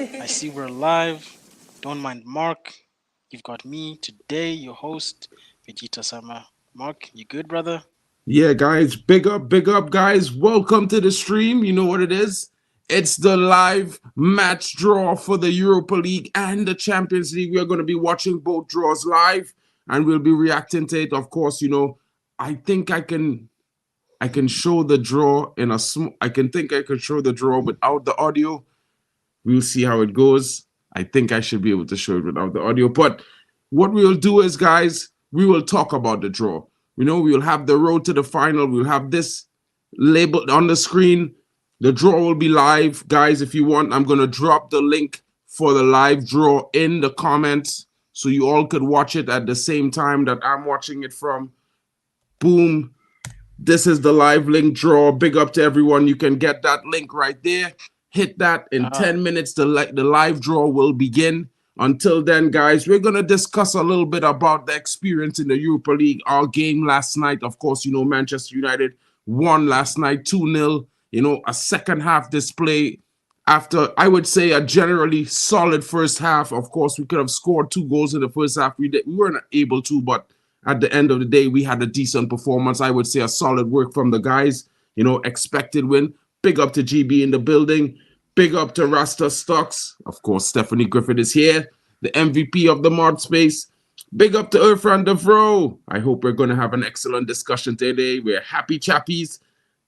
I see we're live. Don't mind Mark. You've got me today, your host, Vegeta Sama. Mark, you good, brother? Yeah, guys, big up, guys. Welcome to the stream. You know what it is? It's the live match draw for the Europa League and the Champions League. We are going to be watching both draws live and we'll be reacting to it. Of course, I think I can show the draw in a I can think I could show the draw without the audio. We'll see how it goes. I think I should be able to show it without the audio. But what we'll do is, guys, we will talk about the draw. We'll have the road to the final. We'll have this labeled on the screen. The draw will be live. Guys, if you want, I'm going to drop the link for the live draw in the comments so you all could watch it at the same time that I'm watching it from. Boom. This is the live link draw. Big up to everyone. You can get that link right there. Hit that in Ah, 10 minutes. The live draw will begin. Until then, guys, we're going to discuss a little bit about the experience in the Europa League. Our game last night, of course, Manchester United won last night 2-0. A second half display after, I would say, a generally solid first half. Of course, we could have scored 2 goals in the first half. We weren't able to, but at the end of the day, we had a decent performance. I would say a solid work from the guys. Expected win. Big up to GB in the building. Big up to Rasta Stocks. Of course, Stephanie Griffith is here, the MVP of the mod space. Big up to Irfan Devro. I hope we're going to have an excellent discussion today. We're happy chappies.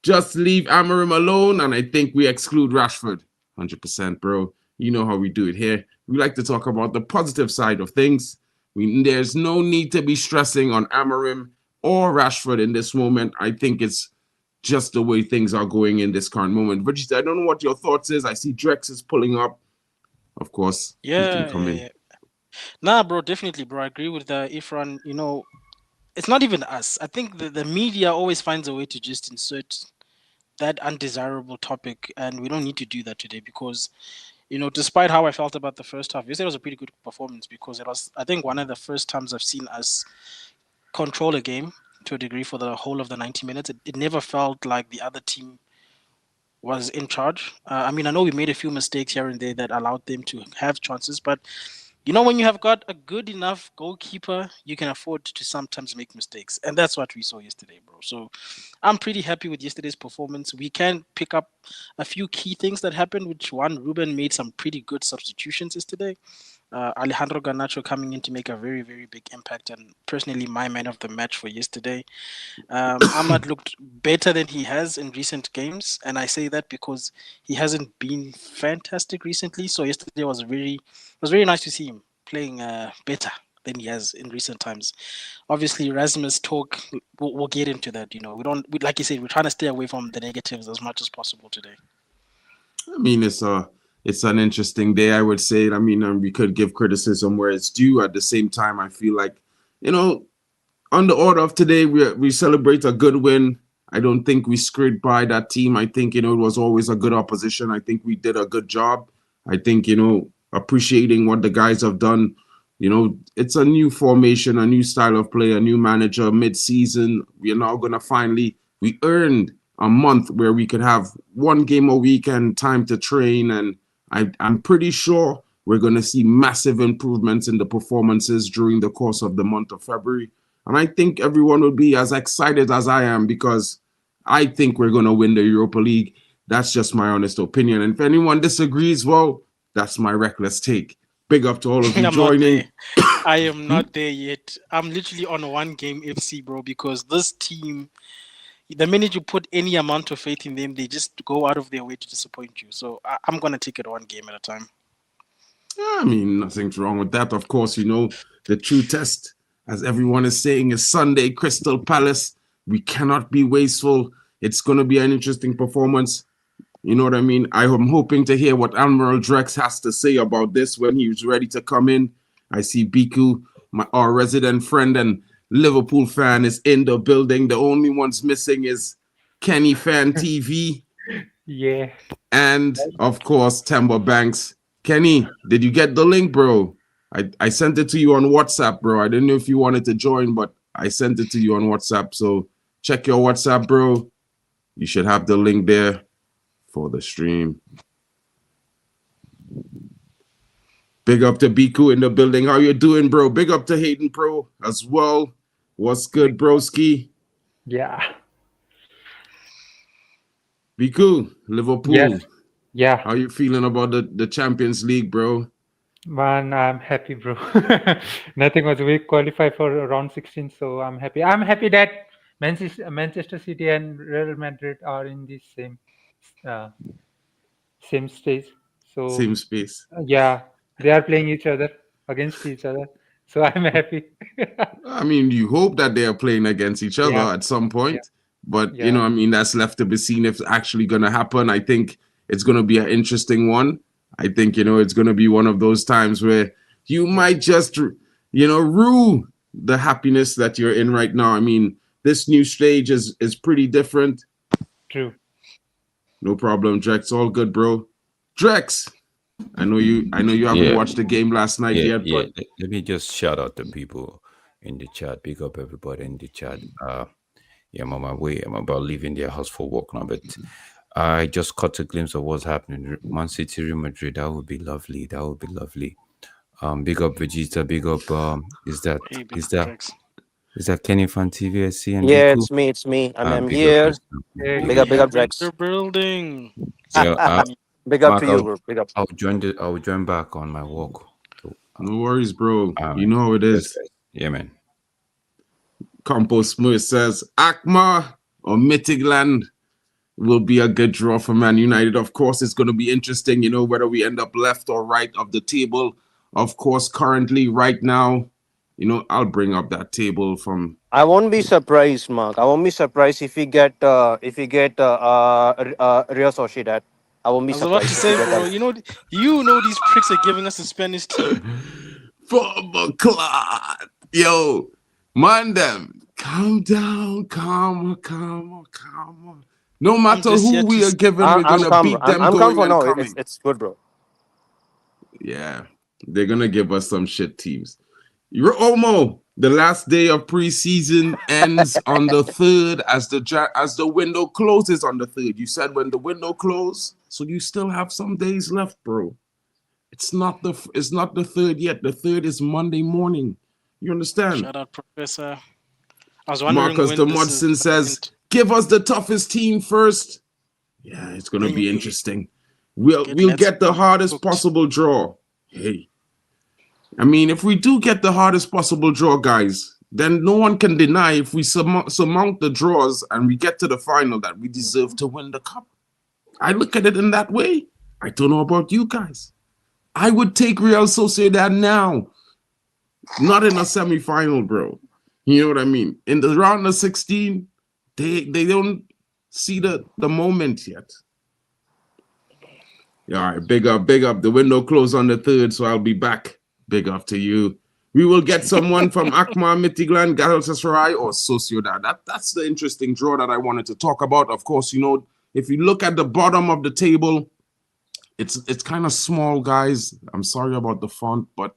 Just leave Amarim alone, and I think we exclude Rashford. 100%, bro. You know how we do it here. We like to talk about the positive side of things. There's no need to be stressing on Amarim or Rashford in this moment. I think it's just the way things are going in this current moment. Vegeta, I don't know what your thoughts is. I see Drex is pulling up. Of course, he can yeah, come yeah, in. yeah. Nah, bro, definitely, bro. I agree with Ifran. It's not even us. I think the media always finds a way to just insert that undesirable topic, and we don't need to do that today because, despite how I felt about the first half, yesterday was a pretty good performance because it was, I think, one of the first times I've seen us control a game to a degree for the whole of the 90 minutes. It never felt like the other team was in charge. I mean, I know we made a few mistakes here and there that allowed them to have chances, but when you have got a good enough goalkeeper, you can afford to sometimes make mistakes. And that's what we saw yesterday, bro. So I'm pretty happy with yesterday's performance. We can pick up a few key things that happened, which one, Ruben made some pretty good substitutions yesterday. Alejandro Garnacho coming in to make a very, very big impact, and personally, my man of the match for yesterday. Ahmad looked better than he has in recent games, and I say that because he hasn't been fantastic recently. So yesterday was very nice to see him playing better than he has in recent times. Obviously, Rasmus talk. We'll get into that. Like you said, we're trying to stay away from the negatives as much as possible today. I mean, it's an interesting day, I would say. I mean, we could give criticism where it's due. At the same time, I feel like, you know, on the order of today, we celebrate a good win. I don't think we scraped by that team. I think it was always a good opposition. I think we did a good job. I think appreciating what the guys have done. It's a new formation, a new style of play, a new manager mid-season. We are now gonna we earned a month where we could have one game a week and time to train, and I'm pretty sure we're gonna see massive improvements in the performances during the course of the month of February. And I think everyone will be as excited as I am because I think we're going to win the Europa League. That's just my honest opinion. And if anyone disagrees, well, that's my reckless take. Big up to all of you I'm not there. joining. I am not there yet. I'm literally on a one game FC, bro, because this team, the minute you put any amount of faith in them, they just go out of their way to disappoint you. So I'm going to take it one game at a time. I mean, nothing's wrong with that. Of course, the true test, as everyone is saying, is Sunday, Crystal Palace. We cannot be wasteful. It's going to be an interesting performance. You know what I mean? I am hoping to hear what Admiral Drex has to say about this when he's ready to come in. I see Biku, our resident friend and Liverpool fan, is in the building. The only ones missing is Kenny Fan TV Yeah. and, of course, Temba Banks. Kenny, did you get the link, bro? I sent it to you on WhatsApp, bro. I didn't know if you wanted to join, but I sent it to you on WhatsApp. So check your WhatsApp, bro. You should have the link there for the stream. Big up to Biku in the building. How you doing, bro? Big up to Hayden Pro as well. What's good, broski? Yeah. Biku, Yes. Liverpool. Yeah. How you feeling about the Champions League, bro? Man, I'm happy, bro. Nothing was we qualify for round 16, so I'm happy. I'm happy that Manchester City and Real Madrid are in the uh, same stage. So Same space. yeah, they are playing each other against each other. So I'm happy. I mean, you hope that they are playing against each other Yeah, at some yeah, point, but yeah. I mean, that's left to be seen if it's actually going to happen. I think it's going to be an interesting one. I think, it's going to be one of those times where you Yeah. might just, rue the happiness that you're in right now. I mean, this new stage is pretty different. True. No problem, Drex. All good, bro. Drex, I know you haven't Yeah, watched the game last night yeah, yet, yeah. but Let me just shout out the people in the chat. Big up everybody in the chat. Yeah, I'm on my way. I'm about leaving their house for work now, but I just caught a glimpse of what's happening. Man City, Real Madrid. That would be lovely. That would be lovely. Big up Vegeta. Big up. Is that Hey, big is that Drex. is that Kenny Fan TVSC and Yeah, Biku? it's me. It's me. I'm Big up here. yourself. Hey, Big up Big up, yourself. You're in Drex. the building. Yeah, Salute me. Big up to Mark, you, bro. Big up. I'll join back on my walk. So, no worries, bro. You man. know how it Yes, is. guys. Yeah, man. Compost Smith says Akma or Mitigland will be a good draw for Man United. Of course, it's going to be interesting, whether we end up left or right of the table. Of course, currently, right now, I'll bring up that table from. I won't be surprised, Mark. I won't be surprised if we get Real Sociedad. I won't be I was about to surprised if we say, get bro. them. You know these pricks are giving us a Spanish team. Former Clot. Yo, man, them. Calm down, calm. No I'm matter just who here to we are see. given, we're going I'm to calm, bro. beat them I'm calm going for and now. It's coming. it's good, bro. Yeah, they're going to give us some shit teams. You're Omo. The last day of preseason ends on the third as the window closes on the third. You said when the window closed, so you still have some days left, bro. It's not the third yet. The third is Monday morning. You understand? Shout out, Professor. I was wondering Marcus the when this is Mudson gonna says, end. "Give us the toughest team first." Yeah, it's gonna Bring be it. interesting. We'll Let's get the be hardest cooked. possible draw. Hey, I mean, if we do get the hardest possible draw, guys, then no one can deny if we surmount the draws and we get to the final that we deserve to win the cup. I look at it in that way. I don't know about you guys. I would take Real Sociedad now, not in a semi-final, bro. You know what I mean? In the round of 16, they don't see the moment yet. All right, big up. The window closed on the third, so I'll be back. Big up to you. We will get someone from Akma, Mitiglan, Galatasaray, or Sociedad. That's the interesting draw that I wanted to talk about. Of course, if you look at the bottom of the table, it's kind of small, guys. I'm sorry about the font, but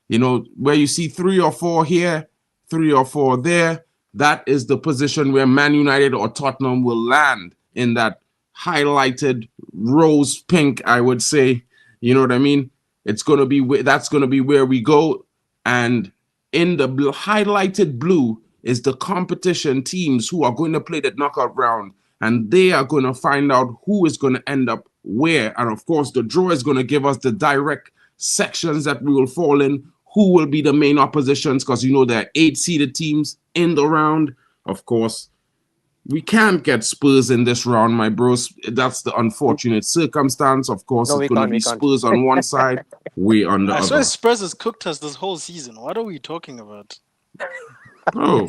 where you see 3 or 4 here, 3 or 4 there, that is the position where Man United or Tottenham will land in that highlighted rose pink, I would say. You know what I mean? That's going to be where we go. And in the highlighted blue is the competition teams who are going to play the knockout round. And they are going to find out who is going to end up where. And of course, the draw is going to give us the direct sections that we will fall in, who will be the main oppositions, because there are 8 seeded teams in the round. Of course, we can't get Spurs in this round, my bros. That's the unfortunate circumstance. Of course, No, it's we going to can't. be We can't. Spurs on one side, we on the I swear other. Spurs has cooked us this whole season. What are we talking about? Oh,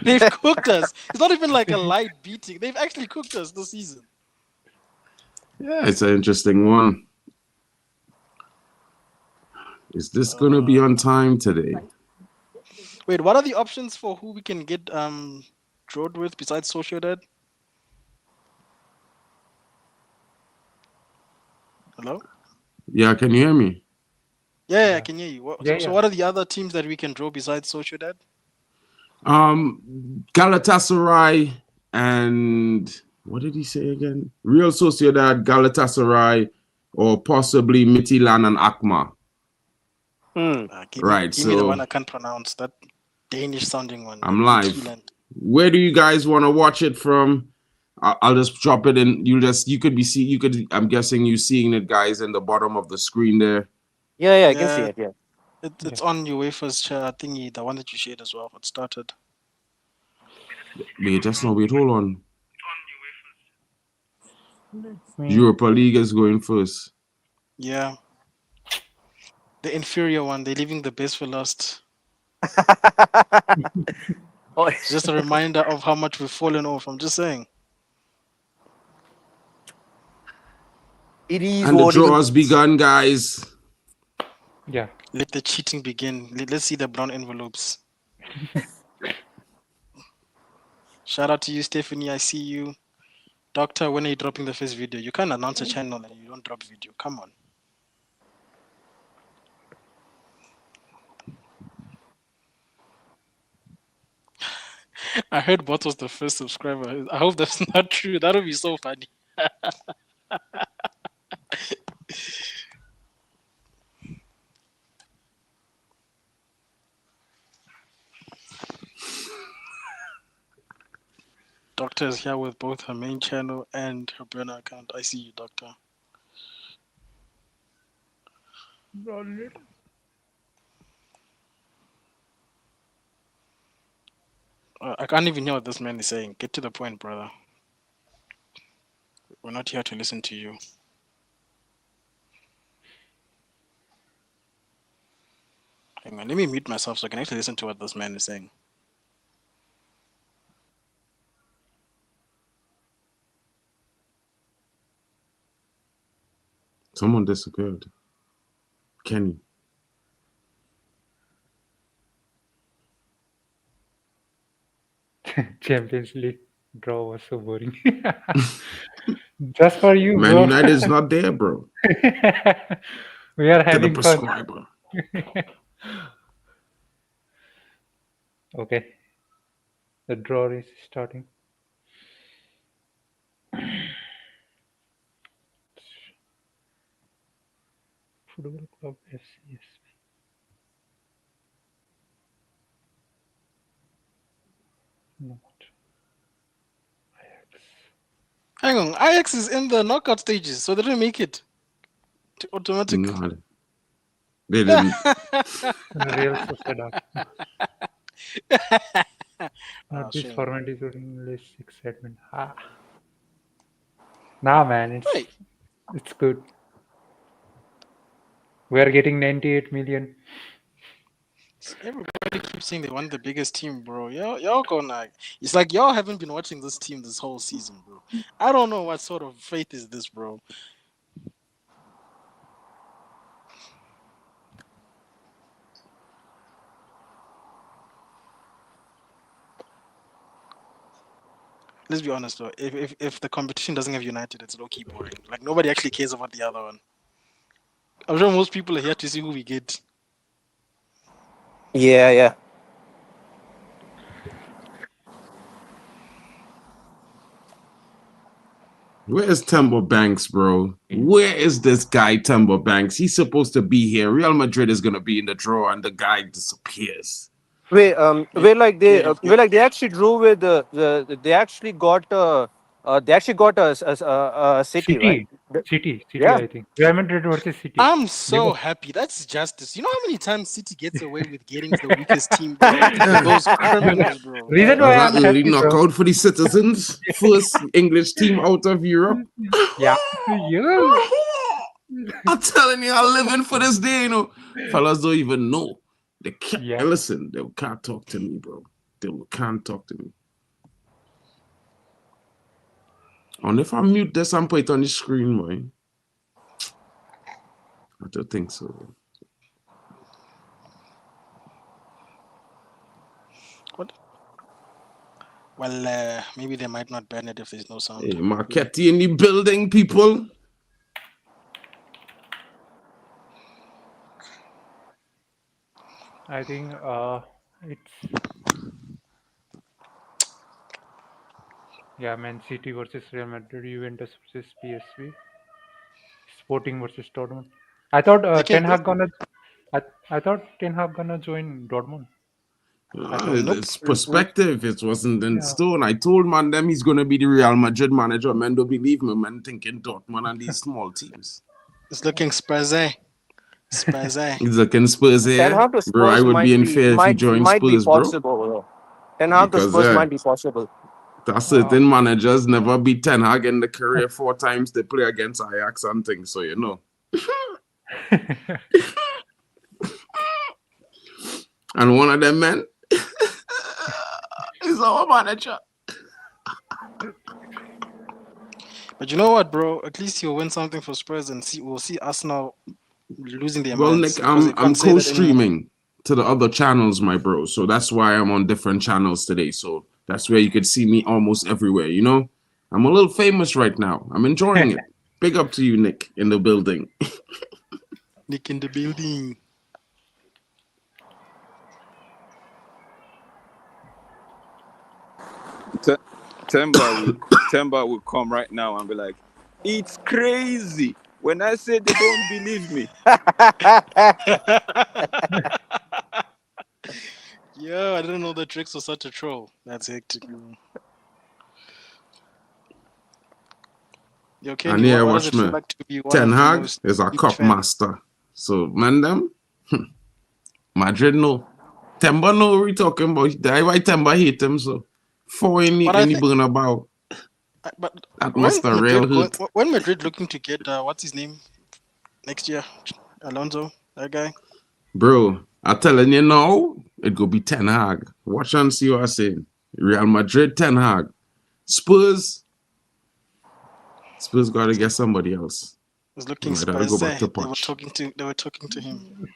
They've cooked us. It's not even like a light beating. They've actually cooked us this season. yeah, it's an interesting one. Is this going to be on time today? Wait, what are the options for who we can get drawed with besides Sociedad? Hello? Yeah, can you hear me? Yeah, I Yeah. can hear you. Yeah, So yeah. what are the other teams that we can draw besides Sociedad? Galatasaray and what did he say again? Real Sociedad, Galatasaray, or possibly Midtjylland and Akma. Right, Give me the one so I can't pronounce. That Danish sounding one. I'm The live. Keelan. Where do you guys want to watch it from? I'll just drop it in. You could be I'm guessing you seeing it, guys, in the bottom of the screen there. Yeah, yeah, I can see Yeah, it. Yeah. it's on UEFA's thingy, the one that you shared as well. It started. Wait, just no wait, hold on. Me. Europa League is going first. Yeah, the inferior one. They're leaving the best for last. Oh, It's just a reminder of how much we've fallen off. I'm just saying. it is And the what it draw has is. begun, guys. Yeah. Let the cheating begin. Let's see the brown envelopes. Shout out to you, Stephanie. I see you. Doctor, when are you dropping the first video? You can't announce a channel and you don't drop video. Come on. I heard Bot was the first subscriber. I hope that's not true. That would be so funny. Doctor is here with both her main channel and her burner account. I see you, Doctor. I can't even hear what this man is saying. Get to the point, brother. We're not here to listen to you. Hang on, let me mute myself so I can actually listen to what this man is saying. Someone disappeared. Kenny. Champions League draw was so boring. Just for you, Man bro. United is not there, bro. We are To the having fun. prescriber. Okay. The draw is starting. Football Club FC. Not Ajax. Hang on, Ajax is in the knockout stages, so they didn't make it to automatic. No, they didn't. Real Sociedad. Not this Shame. format is in less excitement. Nah, man, Right. it's good. We are getting 98 million. Everybody keeps saying they want the biggest team, bro. Y'all gonna. It's like y'all haven't been watching this team this whole season, bro. I don't know what sort of faith is this, bro. Let's be honest though. If the competition doesn't have United, it's low key boring. Like nobody actually cares about the other one. I'm sure most people are here to see who we get. Yeah, yeah. Where is Temple Banks, bro? Where is this guy, Temple Banks? He's supposed to be here. Real Madrid is gonna be in the draw, and the guy disappears. Wait, Yeah. they actually drew with they actually got a city, right? City, Yeah. I think. Real Madrid versus City. I'm so happy. That's justice. You know how many times City gets away with getting the weakest team, bro? Those criminals, bro. Reason Was why that I'm early happy, bro. knockout for the citizens? First English team out of Europe. Yeah. I'm telling you, I'm living for this day, you know. Fellas don't even know. They can't Yeah. listen, they can't talk to me, bro. They can't talk to me. And if I mute this and put it on the screen, man. I don't think so. What? Well, maybe they might not ban it if there's no sound. Hey, Marchetti in the building, people. I think it's Man City versus Real Madrid, Juventus versus PSV, Sporting versus Dortmund. I thought They Ten can Hag gonna I I thought Ten Hag gonna join Dortmund. Nope. It's perspective. It wasn't in Yeah. stone. I told man them he's gonna be the Real Madrid manager. Man don't believe me. Man thinking Dortmund and these small teams. It's looking Spurs. Spurs. He's looking Spurs Ten here, Hag to bro. I Spurs would be unfair if he joined might be Spurs, bro. possible, bro. Ten Hag to Because Spurs might be possible. there certain managers never beat Ten Hag in the career 4 times they play against Ajax and things. So you know. And one of them men is our manager. But you know what, bro? At least he'll win something for Spurs, and we'll see Arsenal losing their Well, minds. Nick, because they I'm can't say that anymore. co-streaming to the other channels, my bro. So that's why I'm on different channels today. So that's where you could see me almost everywhere, you know? I'm a little famous right now. I'm enjoying it. Big up to you, Nick, in the building. Nick in the building. Temba will come right now and be like, "It's crazy." When I say they don't believe me, Yeah, I didn't know the tricks was such a troll. That's hectic. Bro. Yo, And Kenny, yeah, what does watch it feel me. like to be one Ten of the Hag most is a peaked cup fans? master. So, man, them, Madrid no. Temba no, we talking about. That's why Temba hate him, so. For But I any think, Bernabeu. but That must have real hurt. When Madrid looking to get what's his name next year, Alonso, that guy. Bro, I'm telling you now, it go be Ten Hag. Watch and see what I'm saying. Real Madrid, Ten Hag. Spurs got to get somebody else. Was looking Might have to go back to They were Poch. talking to him.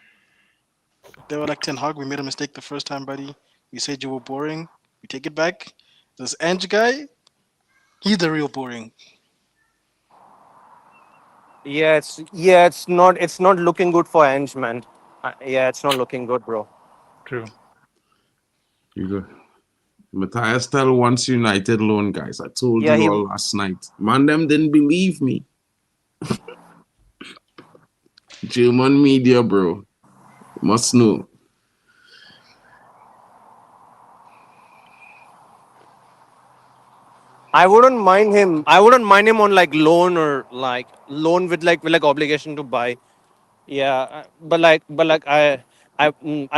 They were like, Ten Hag, we made a mistake the first time, buddy. We said you were boring. We take it back. This Ange guy, he's the real boring. Yeah, it's not looking good for Ange, man. Yeah, it's not looking good, bro. True. You go. Matthias Tell wants United loan, guys. I told Yeah, you he all last night. Man, them didn't believe me. German media, bro. Must know. I wouldn't mind him. I wouldn't mind him on like loan or like loan with like obligation to buy. Yeah, but like I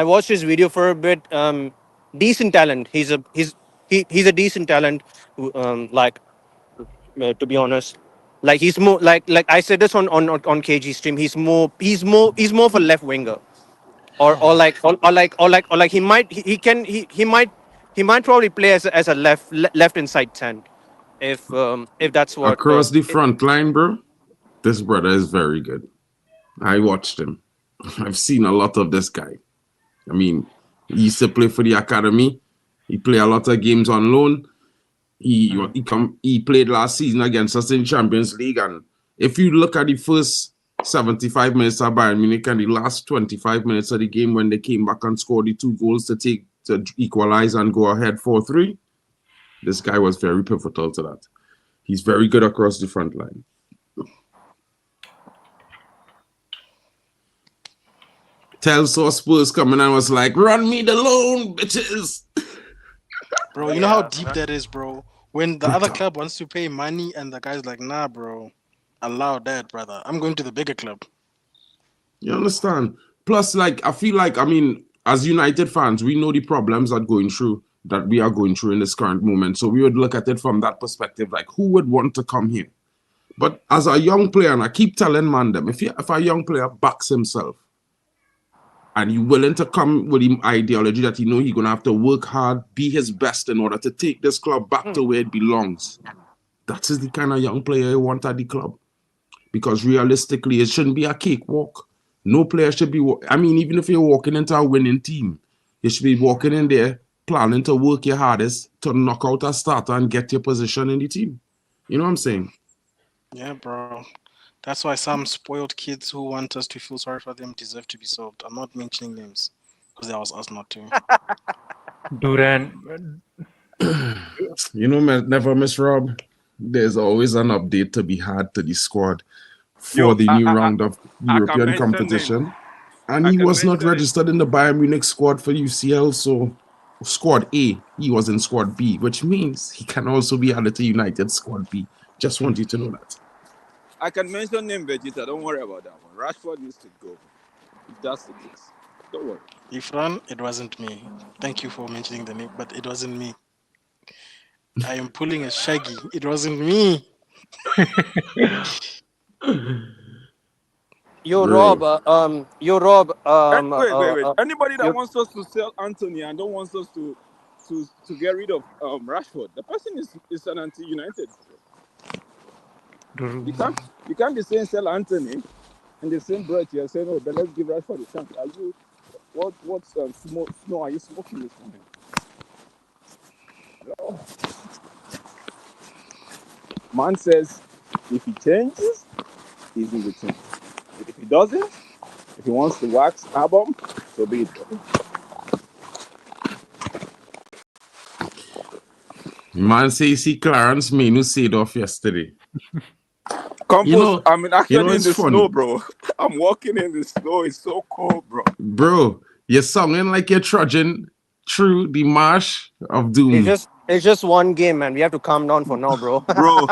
watched his video for a bit. Decent talent. He's a decent talent. Like to be honest, like he's more like I said this on KG stream. He's more of a left winger, or like he might probably play as a left inside 10, if that's what. Across the front line, bro, this brother is very good. I watched him. I've seen a lot of this guy. I mean, he used to play for the academy. He played a lot of games on loan. He played last season against us in Champions League, and if you look at the first 75 minutes of Bayern Munich and the last 25 minutes of the game when they came back and scored the 2 goals to equalize and go ahead 4-3, this guy was very pivotal to that. He's very good across the front line. Tell saw Spurs coming and was like, "Run me the loan, bitches." Bro, you know how deep that is, bro? When the other club wants to pay money and the guy's like, nah, bro, allow that, brother. I'm going to the bigger club. You understand? Plus, like, I feel like, I mean, as United fans, we know the problems that we are going through in this current moment. So we would look at it from that perspective, like, who would want to come here? But as a young player, and I keep telling man them, if a young player backs himself and he's willing to come with him ideology that he's gonna have to work hard, be his best in order to take this club back to where it belongs. That is the kind of young player you want at the club. Because realistically, it shouldn't be a cakewalk. No player should be, even if you're walking into a winning team, you should be walking in there planning to work your hardest to knock out a starter and get your position in the team. You know what I'm saying? Yeah, bro. That's why some spoiled kids who want us to feel sorry for them deserve to be solved. I'm not mentioning names because that was us not to. Duran. You know, never miss Rob. There's always an update to be had to the squad for the new round of I can European mention competition. And I he can was not mention it. registered in the Bayern Munich squad for UCL, so squad A, he was in squad B, which means he can also be added to United squad B. Just want you to know that. I can mention name Vegeta. Don't worry about that one. Rashford needs to go. If that's the case, don't worry. Ifran, it wasn't me. Thank you for mentioning the name, but it wasn't me. I am pulling a Shaggy. It wasn't me. Bro, Yo, Rob, And wait. Anybody that you wants us to sell Anthony and don't want us to get rid of Rashford, the person is an anti-United. You can't be saying sell Anthony in the same breath you're saying, oh, but let's give Rashford a chance. Are you what's snow are you smoking this morning? No. Man says if he changes, he's in the team. But if he doesn't, if he wants to wax album, so be it. man says see Clarence Menu said off yesterday. Compost, I'm actually in It's the snow, funny. bro. I'm walking in the snow. It's so cold, bro. Bro, you're sounding like you're trudging through the marsh of doom. it's just one game, man. We have to calm down for now, bro. Bro,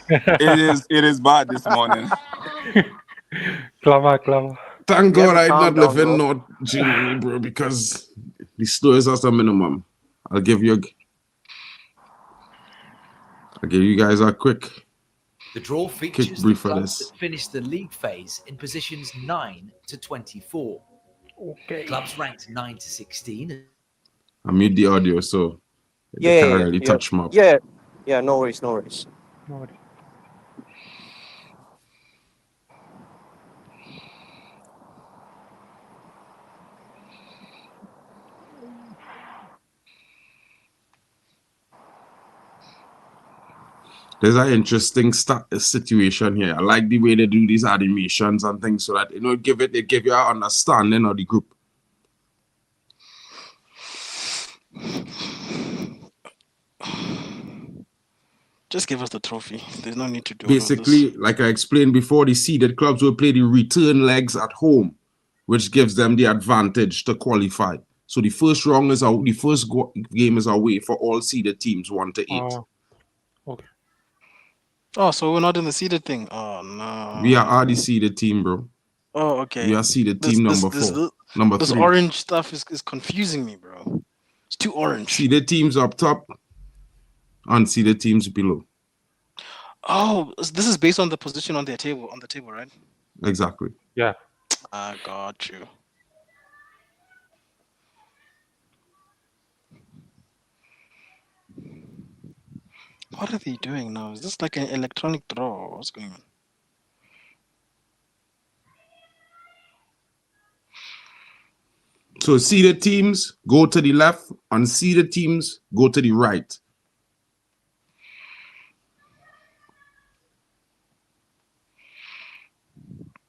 it is bad this morning. Clama. Thank We have God to I did calm not live down, in bro. North Germany, bro, because the snow is at a minimum. I'll give you guys a quick The draw features the brief for clubs this. that finished the league phase in positions 9 to 24. Okay. Clubs ranked 9 to 16. I mute the audio so they Yeah, can't yeah, really yeah, touch them up. yeah, yeah. No worries, no worries. No worries. There's an interesting situation here. I like the way they do these animations and things so that they give you an understanding of the group. Just give us the trophy. There's no need to do all of this. Basically, like I explained before, the seeded clubs will play the return legs at home, which gives them the advantage to qualify. So the first game is away for all seeded teams 1 to 8. Okay. Oh, so we're not in the seeded thing. Oh no. We are the seeded team, bro. Oh, okay. We are seeded team number 4. Number this 3. orange stuff is confusing me, bro. It's too orange. Seeded teams up top, unseeded teams below. Oh, this is based on the position on the table, right? Exactly. Yeah. I got you. What are they doing now? Is this like an electronic draw? What's going on? So seeded teams go to the left, unseeded teams go to the right.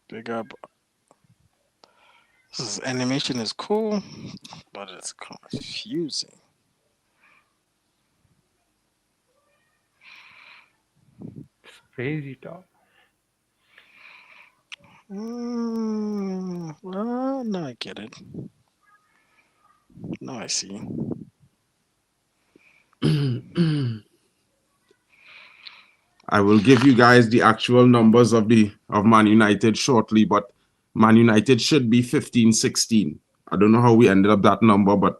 Big up. This animation is cool, but it's confusing. It's crazy talk. Well, now I get it. Now I see. I will give you guys the actual numbers of Man United shortly, but Man United should be 15-16. I don't know how we ended up that number, but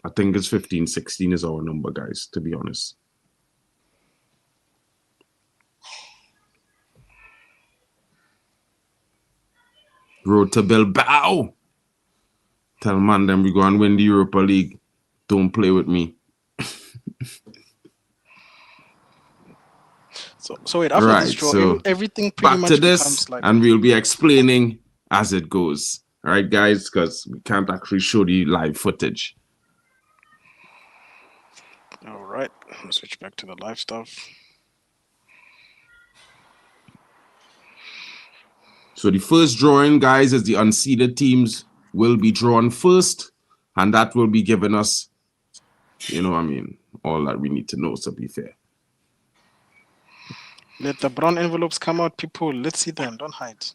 I think it's 15-16 is our number, guys, to be honest. Road to Bilbao. Tell man them we go and win the Europa League. Don't play with me. So wait, after this draw, everything pretty much becomes like... and we'll be explaining as it goes. All right, guys, because we can't actually show the live footage. All right, let's switch back to the live stuff. So the first drawing, guys, is the unseeded teams will be drawn first, and that will be giving us, all that we need to know, to be fair. Let the brown envelopes come out, people. Let's see them. Don't hide.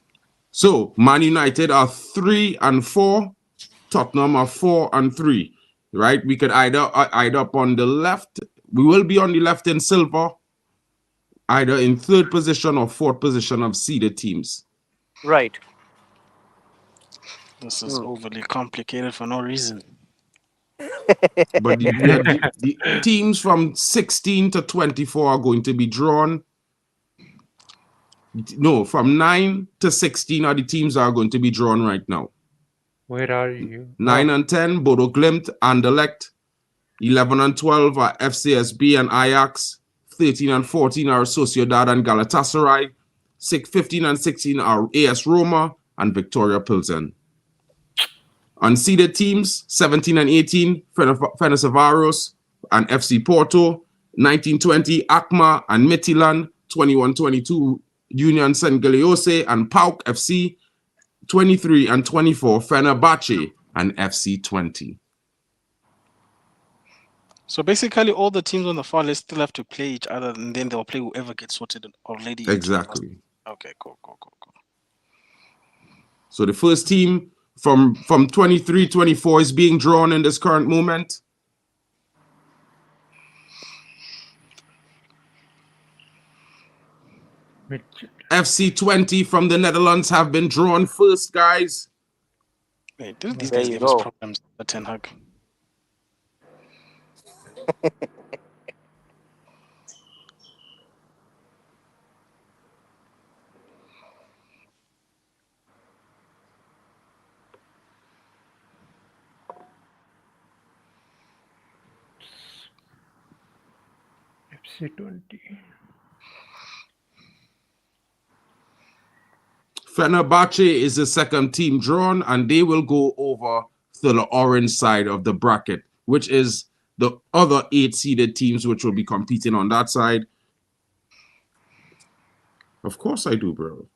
So Man United are 3 and 4. Tottenham are 4 and 3. Right? We could either up on the left. We will be on the left in silver, either in third position or fourth position of seeded teams. Right. This is overly complicated for no reason. But the teams from 16 to 24 are going to be drawn. No, from 9 to 16 are the teams that are going to be drawn right now. Where are you? 9 and 10, Bodo Glimt, Anderlecht. 11 and 12 are FCSB and Ajax. 13 and 14 are Sociedad and Galatasaray. 15 and 16 are AS Roma and Victoria Pilsen. Unseeded teams, 17 and 18, Ferencvaros and FC Porto. 19-20, ACMA and Midtjylland. 21-22, Union Saint-Gilloise and PAOK FC. 23 and 24, Fenerbahce and FC 20. So basically, all the teams on the far list still have to play each other, and then they'll play whoever gets sorted already. Exactly. Okay, cool. So the first team from 23-24 is being drawn in this current moment. FC 20 from the Netherlands have been drawn first, guys. Wait, didn't these There guys you give us go. problems at Ten Hag? FC20. Fenerbahce is the second team drawn, and they will go over to the orange side of the bracket, which is the other 8 seeded teams which will be competing on that side. Of course I do, bro.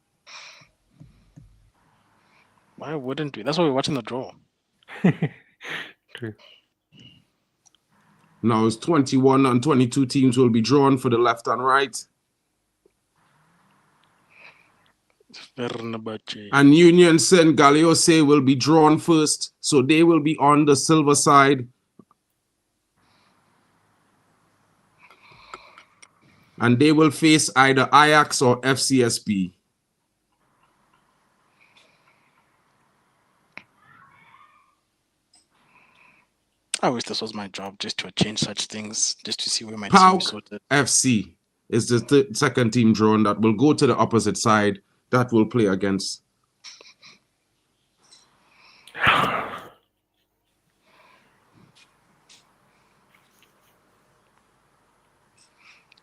Why wouldn't we? That's why we're watching the draw. True. Now it's 21 and 22 teams will be drawn for the left and right. Fenerbahce. And Union Saint-Gilloise will be drawn first, so they will be on the silver side. And they will face either Ajax or FCSB. I wish this was my job, just to change such things, just to see where my team is PAOK sorted. FC is the second team drawn that will go to the opposite side that will play against.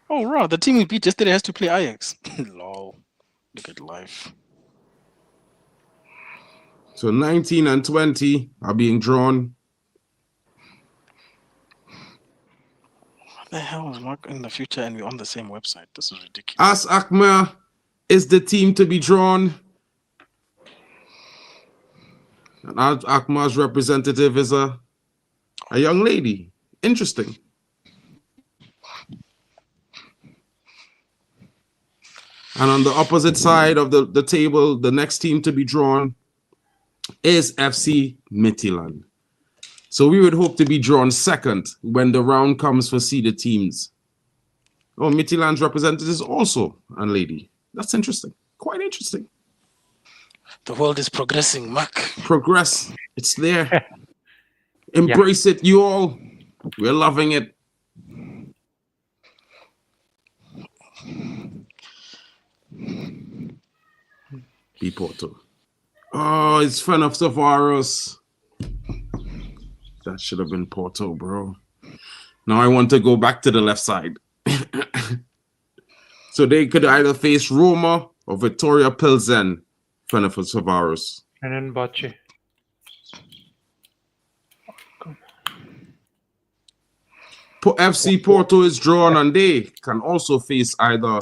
Oh, right. The team we beat yesterday has to play Ajax. Lol. Look at life. So 19 and 20 are being drawn. What the hell is Mark in the future and we're on the same website? This is ridiculous. AS Akma is the team to be drawn. And AS Akma's representative is a young lady. Interesting. And on the opposite side of the table, the next team to be drawn is FC Midtjylland. So we would hope to be drawn second when the round comes for seeded teams. Oh, Midtjylland's representative is also a lady. That's interesting. Quite interesting. The world is progressing, Mark. Progress. It's there. Embrace it, you all. We're loving it. Be Porto. Oh, it's Ferencvaros. That should have been Porto, bro. Now I want to go back to the left side. So they could either face Roma or Victoria Pilsen, Ferencvaros. Fenerbahce. FC Porto is drawn, and they can also face either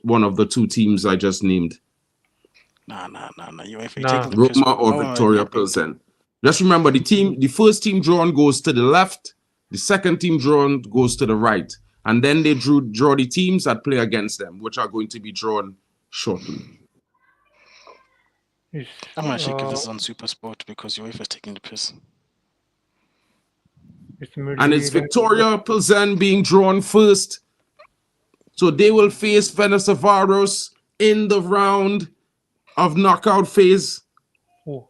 one of the two teams I just named. Nah. You ain't Nah. taking the piss, Roma bro. or No, Victoria Pilsen. Just remember the first team drawn goes to the left, the second team drawn goes to the right, and then they draw the teams that play against them, which are going to be drawn shortly. Is I'm gonna actually give this on Super Sport because UEFA is taking the piss. it's And it's Midtjylland. Victoria Pilsen being drawn first. So they will face Fenerbahce in the round of knockout phase. Oh,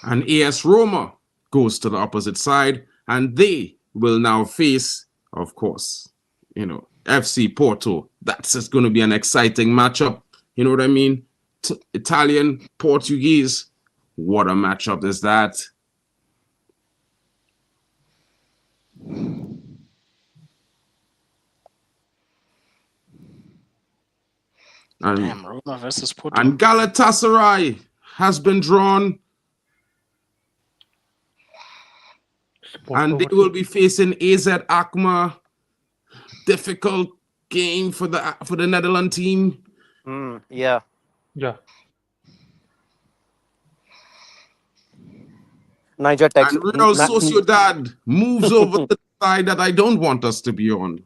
And AS Roma goes to the opposite side, and they will now face, of course, FC Porto. That's just going to be an exciting matchup. You know what I mean? Italian, Portuguese. What a matchup is that? Damn, Roma versus Porto. And Galatasaray has been drawn, and they will be facing AZ Alkmaar. Difficult game for the Netherlands team. Yeah. yeah. Niger text. And Real Sociedad moves over to the side that I don't want us to be on.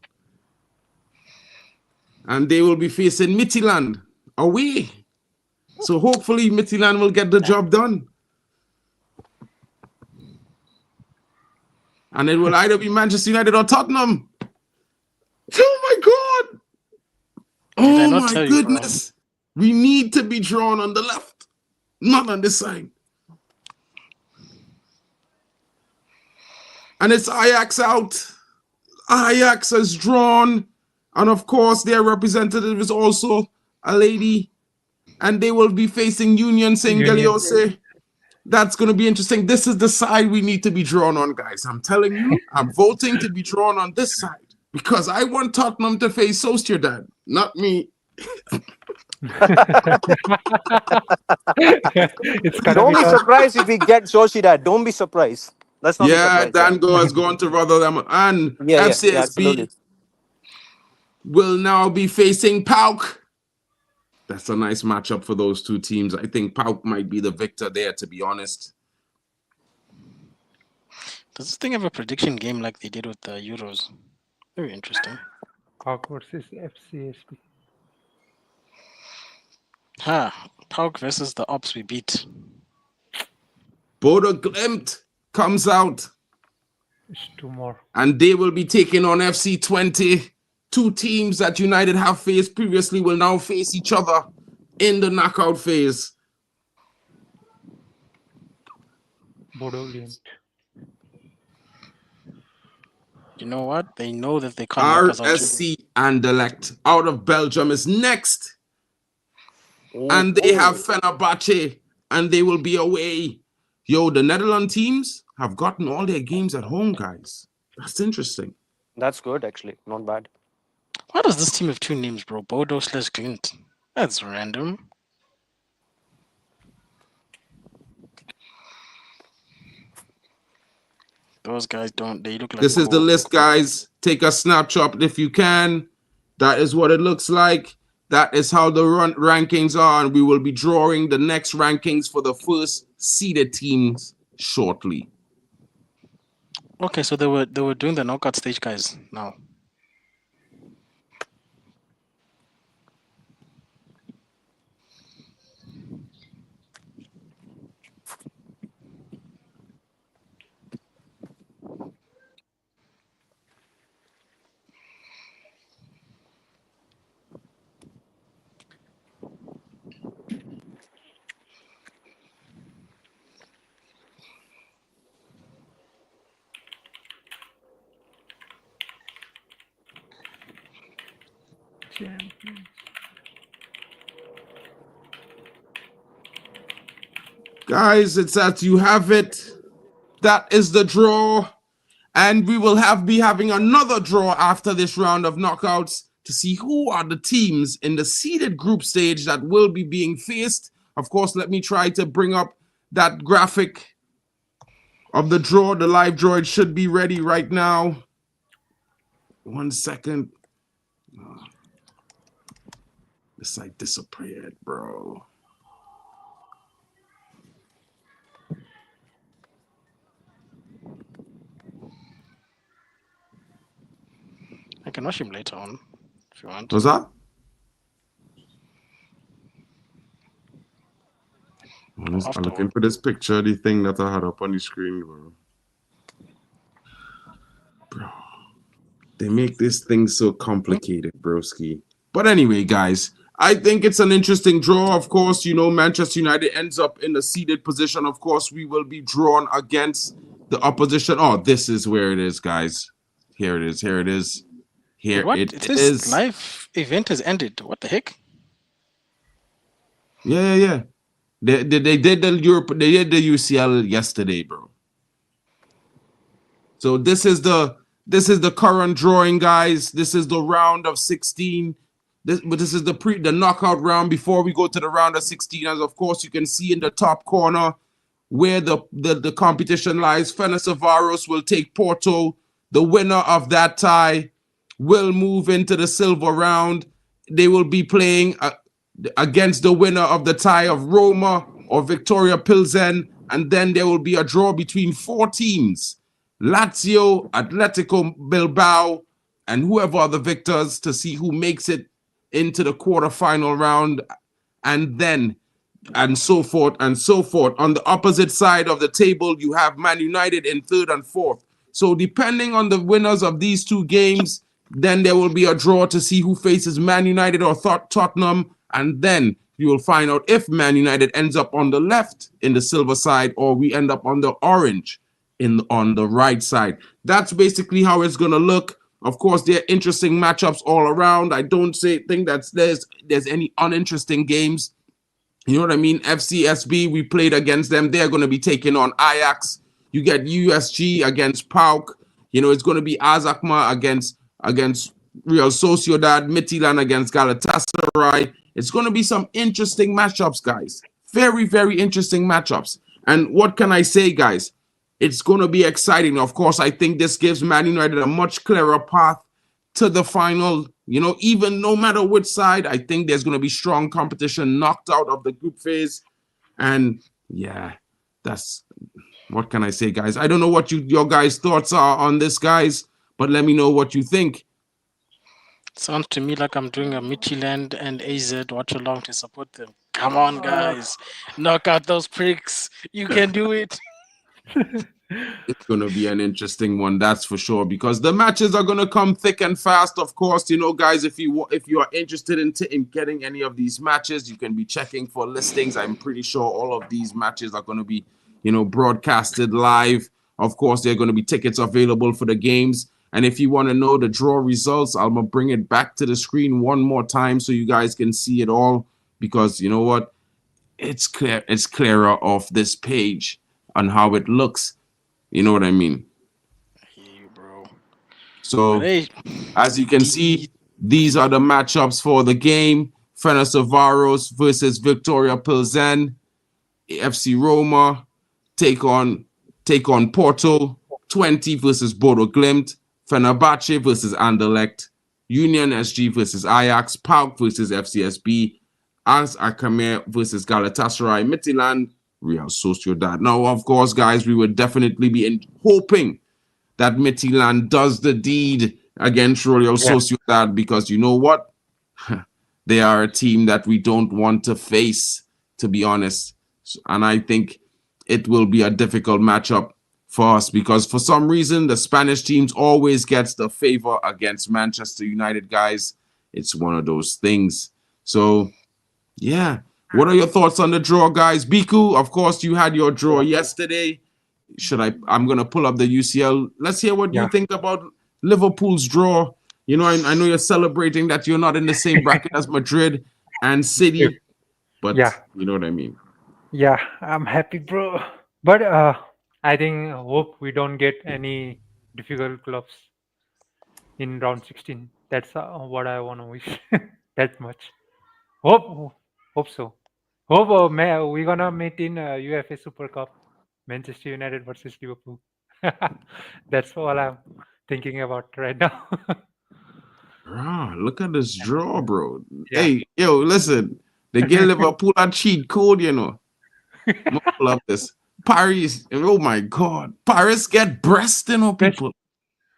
And they will be facing Midtjylland away. So hopefully Midtjylland will get the job done. And it will either be Manchester United or Tottenham. Oh my God. Oh my goodness. We need to be drawn on the left, not on this side. And it's Ajax out. Ajax is drawn. And of course, their representative is also a lady. And they will be facing Union Saint-Gilloise. That's going to be interesting. This is the side we need to be drawn on, guys. I'm telling you, I'm voting to be drawn on this side because I want Tottenham to face Sociedad, not me. Don't be surprised if we get Sociedad. Don't be surprised. Let's not be surprised. Dango has gone to Rotterdam, and FCSB will now be facing PAOK. That's a nice matchup for those two teams. I think PAOK might be the victor there, to be honest. Does this thing have a prediction game like they did with the Euros? Very interesting. PAOK versus FCSB. PAOK versus the Ops we beat. Bodo Glimt comes out. It's two more. And they will be taking on FC20. Two teams that United have faced previously will now face each other in the knockout phase. Bodo Glimt. You know what? They know that they can't knock us out. RSC Anderlecht out of Belgium is next. And they have Fenerbahce, and they will be away. Yo, the Netherlands teams have gotten all their games at home, guys. That's interesting. That's good, actually. Not bad. Why does this team have two names, bro? Bodo/Glint. That's random. Those guys don't. They look like. This is the list, guys. Take a snapshot if you can. That is what it looks like. That is how the rankings are, and we will be drawing the next rankings for the first seeded teams shortly. Okay, so they were doing the knockout stage, guys. Now. Guys, it's that you have it. That is the draw. And we will be having another draw after this round of knockouts to see who are the teams in the seeded group stage that will be being faced. Of course, let me try to bring up that graphic of the draw. The live draw, it should be ready right now. 1 second. The site disappeared, bro. I can watch him later on if you want. Was that? Or I'm looking afterward. for this picture, the thing that I had up on the screen, bro. Bro, they make this thing so complicated, broski. But anyway, guys, I think it's an interesting draw. Of course, Manchester United ends up in a seeded position. Of course, we will be drawn against the opposition. Oh, this is where it is, guys. Here it is. Here it is. Wait, Here what? it It says is. live event has ended. What the heck? Yeah. They did the Europe. They did the UCL yesterday, bro. So this is the current drawing, guys. This is the round of 16. This is the knockout round before we go to the round of 16. As of course you can see in the top corner where the competition lies. Fenerbahce will take Porto. The winner of that tie will move into the silver round. They will be playing against the winner of the tie of Roma or Victoria Pilsen, and then there will be a draw between four teams: Lazio, Atletico Bilbao, and whoever are the victors, to see who makes it into the quarterfinal round, and then and so forth and so forth. On the opposite side of the table, you have Man United in third and fourth. So depending on the winners of these two games, then there will be a draw to see who faces Man United or Tottenham, and then you will find out if Man United ends up on the left in the silver side or we end up on the orange on the right side. That's basically how it's going to look. Of course, there are interesting matchups all around. I don't think that there's any uninteresting games. You know what I mean? FCSB, we played against them. They're going to be taking on Ajax. You get USG against PAOK. It's going to be Azakma against Real Sociedad, Midtjylland against Galatasaray. It's going to be some interesting matchups, guys. Very, very interesting matchups. And what can I say, guys? It's going to be exciting. Of course, I think this gives Man United a much clearer path to the final. Even no matter which side, I think there's going to be strong competition knocked out of the group phase. And yeah, that's what can I say, guys? I don't know what your guys' thoughts are on this, guys, but let me know what you think. Sounds to me like I'm doing a Midtjylland and AZ watch along to support them. Come on, guys. Knock out those pricks. You can do it. It's going to be an interesting one, that's for sure, because the matches are going to come thick and fast. Of course, guys, if you are interested in getting any of these matches, you can be checking for listings. I'm pretty sure all of these matches are going to be, broadcasted live. Of course, there are going to be tickets available for the games. And if you want to know the draw results, I'm going to bring it back to the screen one more time so you guys can see it all, because you know what? It's clear. It's clearer off this page on how it looks. You know what I mean? You, bro. So, But hey, as you can see, these are the matchups for the game. Fenerbahce versus Victoria Pilsen. FC Roma take on Porto. 20 versus Bodo Glimt. Fenerbahce versus Anderlecht. Union SG versus Ajax. PAOK versus FCSB. AS Akame versus Galatasaray. Midtjylland, Real Sociedad. Now, of course, guys, we would definitely be hoping that Midtjylland does the deed against Real Sociedad, because you know what? They are a team that we don't want to face, to be honest. And I think it will be a difficult matchup for us, because for some reason, the Spanish teams always gets the favor against Manchester United, guys. It's one of those things. So, yeah. What are your thoughts on the draw, guys? Biku, of course, you had your draw yesterday. I'm going to pull up the UCL. Let's hear what you think about Liverpool's draw. I know you're celebrating that you're not in the same bracket as Madrid and City, but you know what I mean. Yeah, I'm happy, bro. But I think hope we don't get any difficult clubs in round 16. That's what I want to wish. That much. Hope so. Hope we're gonna meet in UEFA Super Cup, Manchester United versus Liverpool. That's all I'm thinking about right now. Bro, look at this draw, bro. Hey, yo, listen. They get Liverpool a cheat code, I'm gonna pull up this. Paris, oh my God. Paris get breast, people.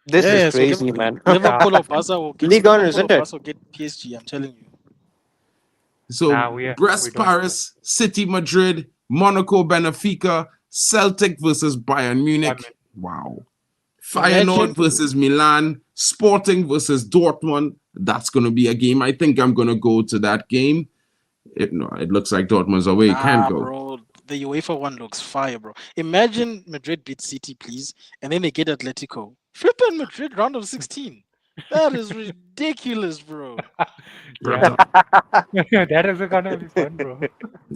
This is Yeah, so crazy, man. Yeah, Liverpool or Barca will get League on, Liverpool or isn't it? Barca will get PSG. I'm telling you. So nah, we Brest, don't. Paris, City, Madrid, Monaco, Benfica, Celtic versus Bayern I Munich. mean, Wow. Feyenoord Imagine, versus Milan, Sporting versus Dortmund. That's going to be a game. I think I'm going to go to that game. No, it looks like Dortmund's away. Can't nah, go. bro. The UEFA one looks fire, bro. Imagine Madrid beat City, please, and then they get Atletico. Flipping Madrid round of 16. That is ridiculous, bro. Bro, yeah, that is gonna be fun, bro.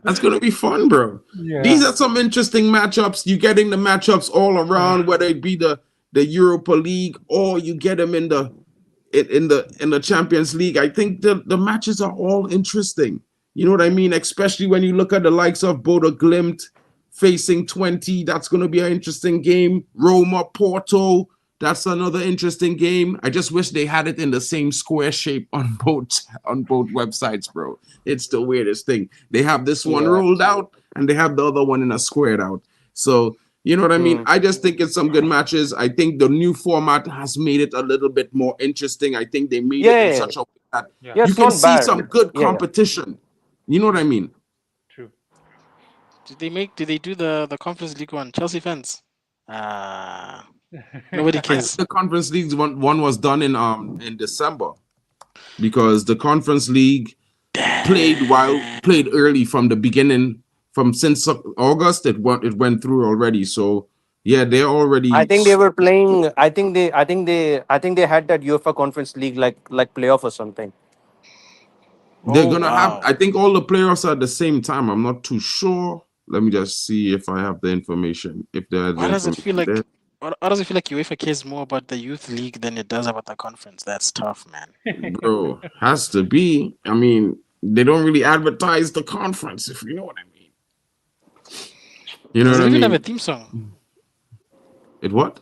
that's going to be fun, bro. These Yeah. are some interesting matchups. You're getting the matchups all around, whether it be the Europa League or you get them in the Champions League. I think the matches are all interesting. You know what I mean? Especially when you look at the likes of Bodo Glimt facing 20. That's going to be an interesting game. Roma, Porto. That's another interesting game. I just wish they had it in the same square shape on both websites, bro. It's the weirdest thing. They have this one Yeah. rolled out and they have the other one in a squared out. So you know what I mean? Mm. I just think it's some good matches. I think the new format has made it a little bit more interesting. I think they made it Yeah, in yeah, yeah. such a way that Yeah, Yeah, you it's can not see bad. some good Yeah, yeah. competition. You know what I mean? true. Did they do the Conference League one? Chelsea fans. Ah, nobody I think cares. the Conference League one was done in December because the Conference League played early from the beginning. From since August, it went through already. So yeah, they're I already think they were playing. I think they had that UEFA Conference League like playoff or something. they're Oh gonna have. wow. I think all the playoffs are at the same time. I'm not too sure. Let me just see if I have the information. If there's the Why does it information feel there, like why does it feel like UEFA cares more about the youth league than it does about the conference? That's tough, man. bro, has to be. I mean, they don't really advertise the conference, if you know what I mean. You know Does what it I even have a mean? theme song? It what?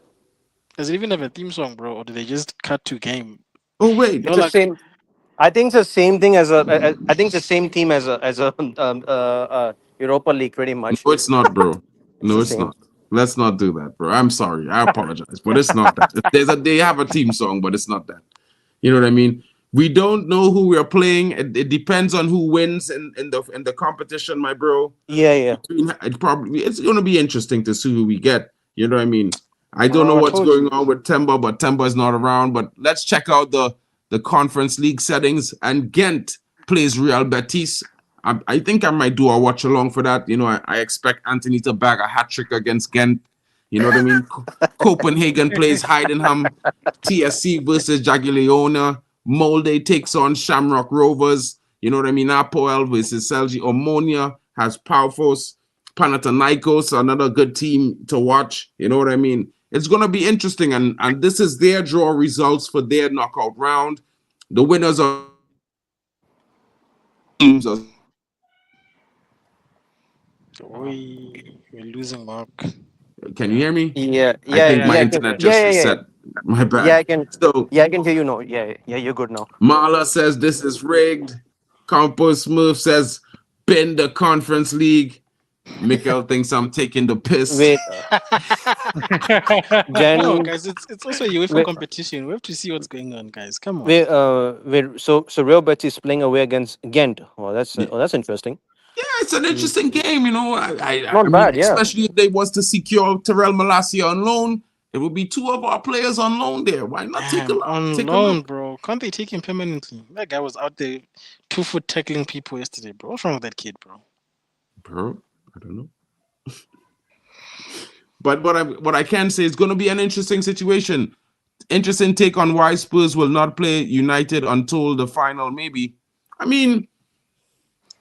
Does it even have a theme song, bro? Or do they just cut to game? Oh You wait, know, It's the like same. I think it's the same thing I think it's the same team as a Europa League, pretty much. no, it's not, bro. It's No, the it's same. not. Let's not do that, bro. I'm sorry. I apologize, but it's not that. They have a team song, but it's not that. You know what I mean? We don't know who we are playing. It depends on who wins in the competition, my bro. Yeah, yeah. It's gonna be interesting to see who we get. You know what I mean? I don't know bro, I what's told going you. on with Temba, but Temba is not around. But let's check out the conference league settings. And Ghent plays Real Betis. I think I might do a watch along for that. You know, I expect Anthony to bag a hat trick against Ghent. You know what I mean? Copenhagen plays Heidenheim. TSC versus Jagiellonian. Molde takes on Shamrock Rovers. You know what I mean? Apoel versus Celje Omonia has Palfos. Panathinaikos, another good team to watch. You know what I mean? It's going to be interesting. And this is their draw results for their knockout round. The winners of teams are. We're losing Mark. Can you hear me? Yeah, I yeah, Yeah, think yeah. my yeah. I can, internet yeah, just yeah, yeah. reset. My Yeah, bad. I can. So Yeah, I can hear you now. Yeah, yeah. You're good now. Marla says this is rigged. Campos Smooth says bend the conference league. Mikkel thinks I'm taking the piss. Wait, No, Jen. guys, it's also a UEFA Wait, competition. We have to see what's going on, guys. Come on. wait. So Real Betis is playing away against Ghent. Oh, that's interesting. Yeah, it's an Mm. interesting game, you know. I Not mean, bad. Yeah. especially if they was to secure Terrell Malacia on loan, it would be two of our players on loan there. Why not take a Damn, look? on Take a loan, look, bro. Can't they take him permanently? That guy was out there 2 foot tackling people yesterday, bro. What's wrong with that kid, bro? bro. I don't know. But what I can say is going to be an interesting situation. Interesting take on why Spurs will not play United until the final, maybe. I mean,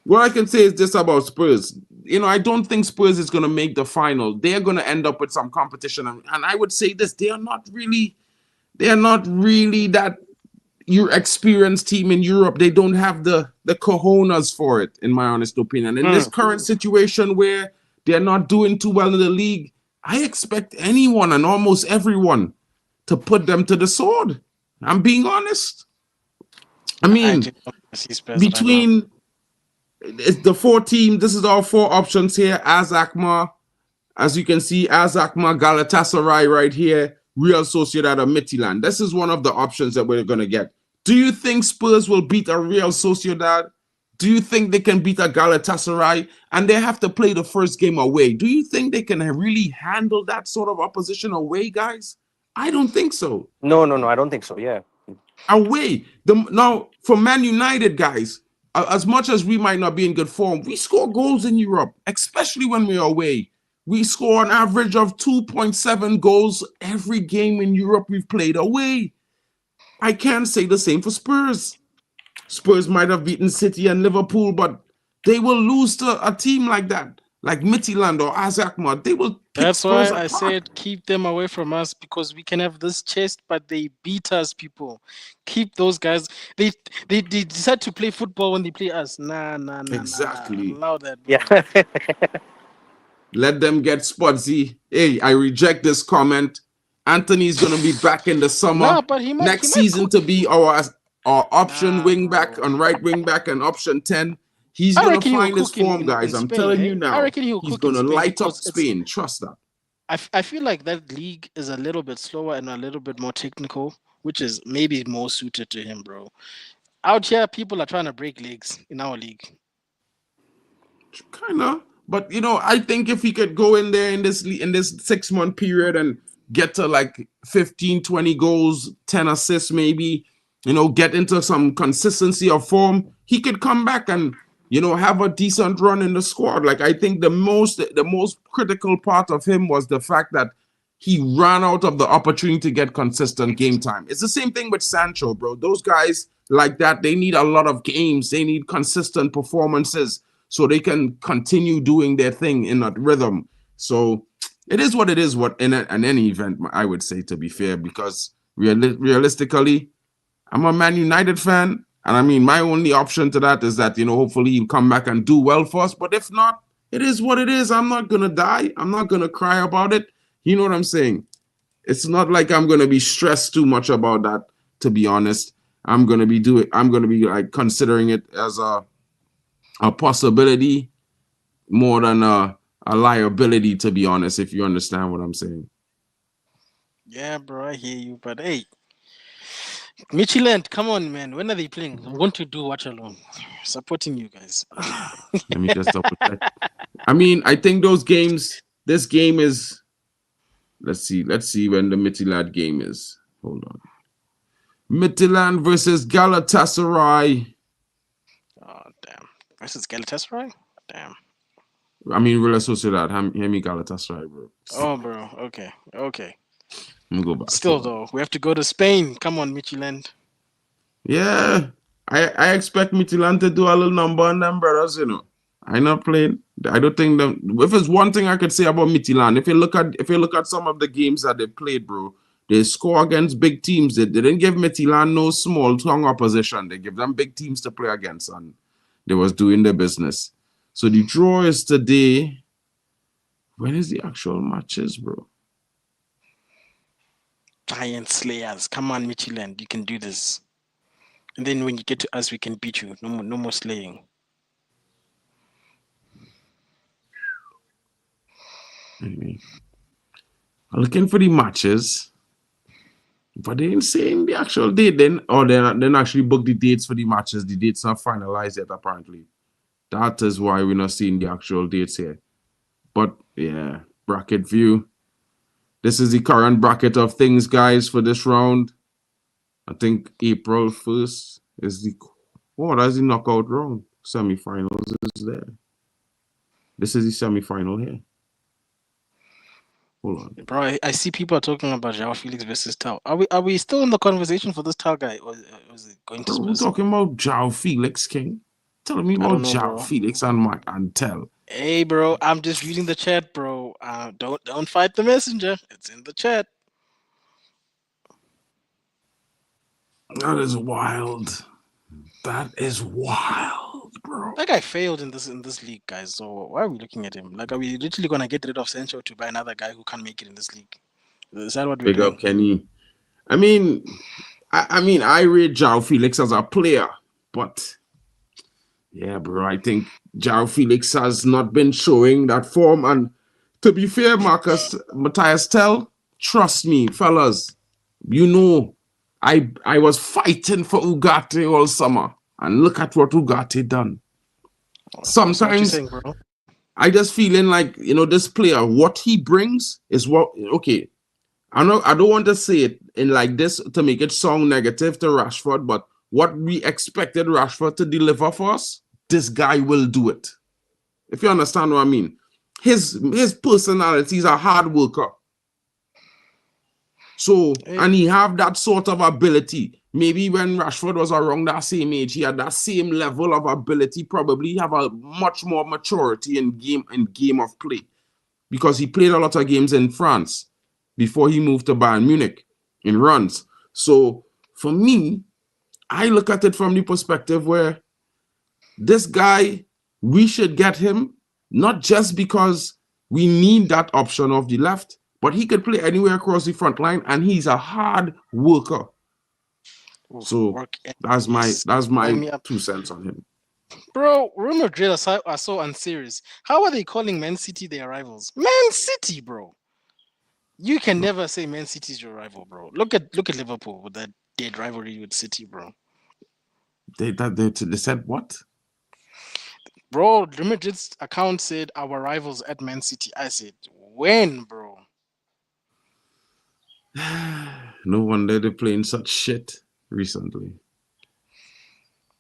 what I can say is this about Spurs. You know, I don't think Spurs is going to make the final. They're going to end up with some competition. And I would say this, they are not really that your experienced team in Europe. They don't have the cojones for it, in my honest opinion. In this Mm. current situation where they're not doing too well in the league, I expect anyone and almost everyone to put them to the sword. I'm being honest. I I mean, actually don't see Spurs right now. between it's the four teams, this is our four options here. Azakma, as you can see, Azakma, Galatasaray right here, Real Sociedad or Midtjylland. This is one of the options that we're going to get. Do you think Spurs will beat a Real Sociedad? Do you think they can beat a Galatasaray? And they have to play the first game away. Do you think they can really handle that sort of opposition away, guys? I don't think so. No, I don't think so. Yeah. Away. Now, for Man United, guys, as much as we might not be in good form, we score goals in Europe, especially when we're away. We score an average of 2.7 goals every game in Europe we've played away. I can't say the same for Spurs. Spurs might have beaten City and Liverpool, but they will lose to a team like that, like Midtjylland or Azakmar. They will pick That's Spurs why I apart. said keep them away from us, because we can have this chest, but they beat us, people. Keep those guys. They decide to play football when they play us. Nah. Exactly. Allow that, bro. Yeah. Let them get Spudsy. Hey, I reject this comment. Anthony's gonna be back in the summer Nah, but he might next season to be our option Nah, wing back bro. and right wing back and option 10. He's I gonna reckon he'll find his cook in- form, in- guys. in I'm Spain, telling eh? you now. I reckon he'll He's cook in gonna Spain light up because it's- Spain. Trust that. I feel like that league is a little bit slower and a little bit more technical, which is maybe more suited to him, bro. Out here, people are trying to break legs in our league. Kind of, but I think if he could go in there in this 6-month period and get to like 15, 20 goals, 10 assists, maybe, get into some consistency of form, he could come back and have a decent run in the squad. Like, I think the most critical part of him was the fact that he ran out of the opportunity to get consistent game time. It's the same thing with Sancho, bro. Those guys like that, they need a lot of games. They need consistent performances so they can continue doing their thing in that rhythm. So it is what it is. What in any event, I would say, to be fair, because realistically, I'm a Man United fan, and I mean, my only option to that is that hopefully he'll come back and do well for us. But if not, it is what it is. I'm not gonna die. I'm not gonna cry about it. You know what I'm saying? It's not like I'm gonna be stressed too much about that. To be honest, I'm gonna be like considering it as a possibility more than a liability, to be honest, if you understand what I'm saying. Yeah, bro, I hear you, but hey, Midtjylland, come on, man. When are they playing? I'm going to do watch alone. Supporting you guys. Let me just double check. I mean, I think this game is, let's see when the Midtjylland game is. Hold on. Midtjylland versus Galatasaray. Oh, damn. Versus Galatasaray? Damn. I mean, Real Sociedad. Hear me, Galatasaray, bro. Oh, bro. Okay. Let me go back. Still, though, we have to go to Spain. Come on, Midtjylland. Yeah, I expect Midtjylland to do a little number on them, brothers. I'm not playing. I don't think them. If there's one thing I could say about Midtjylland, if you look at some of the games that they played, bro, they score against big teams. They didn't give Midtjylland no small tongue opposition. They give them big teams to play against, and they was doing their business. So the draw is today. When is the actual matches, bro? Giant Slayers. Come on, Midtjylland. You can do this. And then when you get to us, we can beat you. No more slaying. Anyway, I'm looking for the matches, but they ain't saying the actual date. Then, or they didn't actually book the dates for the matches. The dates not finalized yet, apparently. That is why we're not seeing the actual dates here. But yeah, bracket view. This is the current bracket of things, guys, for this round. I think April 1st is that's the knockout round. Semi-finals is there. This is the semi-final here. Hold on. Bro, I see people are talking about Joao Felix versus Tau. Are we still in the conversation for this Tau guy, or is it going to Bro, we're Spurs? talking about Joao Felix, King. Telling me I about don't know, Joao bro. Felix and Tell. Hey, bro, I'm just reading the chat, bro. Don't fight the messenger. It's in the chat. That is wild. That is wild, bro. That guy failed in this league, guys. So why are we looking at him? Like, are we literally gonna get rid of Sancho to buy another guy who can't make it in this league? Is that what we're Big doing? up, Kenny. I mean, I rate Joao Felix as a player, but yeah, bro, I think Joao Felix has not been showing that form. And to be fair, Matthias Tell, Trust me, fellas. You know, I was fighting for Ugarte all summer, and look at what Ugarte done. I see what you're Sometimes saying, bro. I just feeling like this player, what he brings is what okay. I don't want to say it in like this to make it sound negative to Rashford, but what we expected Rashford to deliver for us, this guy will do it. If you understand what I mean. His personality is a hard worker. So, Eh, and he have that sort of ability. Maybe when Rashford was around that same age, he had that same level of ability. Probably have a much more maturity in game of play because he played a lot of games in France before he moved to Bayern Munich in runs. So for me, I look at it from the perspective where this guy, we should get him not just because we need that option off the left, but he could play anywhere across the front line, and he's a hard worker. So work ethic, that's my yes. that's Sign my me up. 2 cents on him. Bro, Real Madrid are so unserious. How are they calling Man City their rivals? Man City, bro. You can never say Man City's your rival, bro. Look at Liverpool with that dead rivalry with City, bro. They said what? Bro, Real Madrid's account said our rivals at Man City. I said, when, bro? No wonder they're playing such shit recently.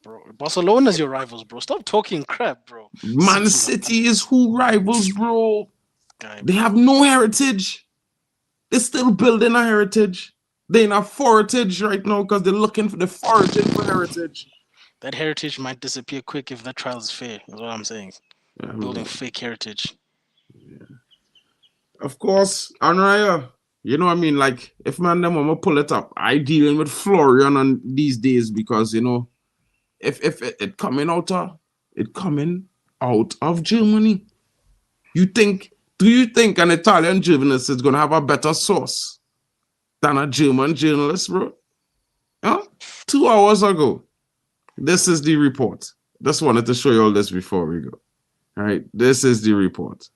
Bro, Barcelona's your rivals, bro. Stop talking crap, bro. Man City's a City is who rivals, bro. guy, They have bro. no heritage. They're still building a heritage. They're in a forage right now because they're looking for the foraging for heritage. That heritage might disappear quick if that trial is fair. Is what I'm saying. Building Um, fake heritage. of course, Anraya, you know what I mean? Like, if man them want to pull it up, I dealing with Florian on these days because, if it coming out of Germany. Do you think an Italian journalist is going to have a better source than a German journalist, bro? Huh? 2 hours ago, this is the report. Just wanted to show you all this before we go. All right, this is the report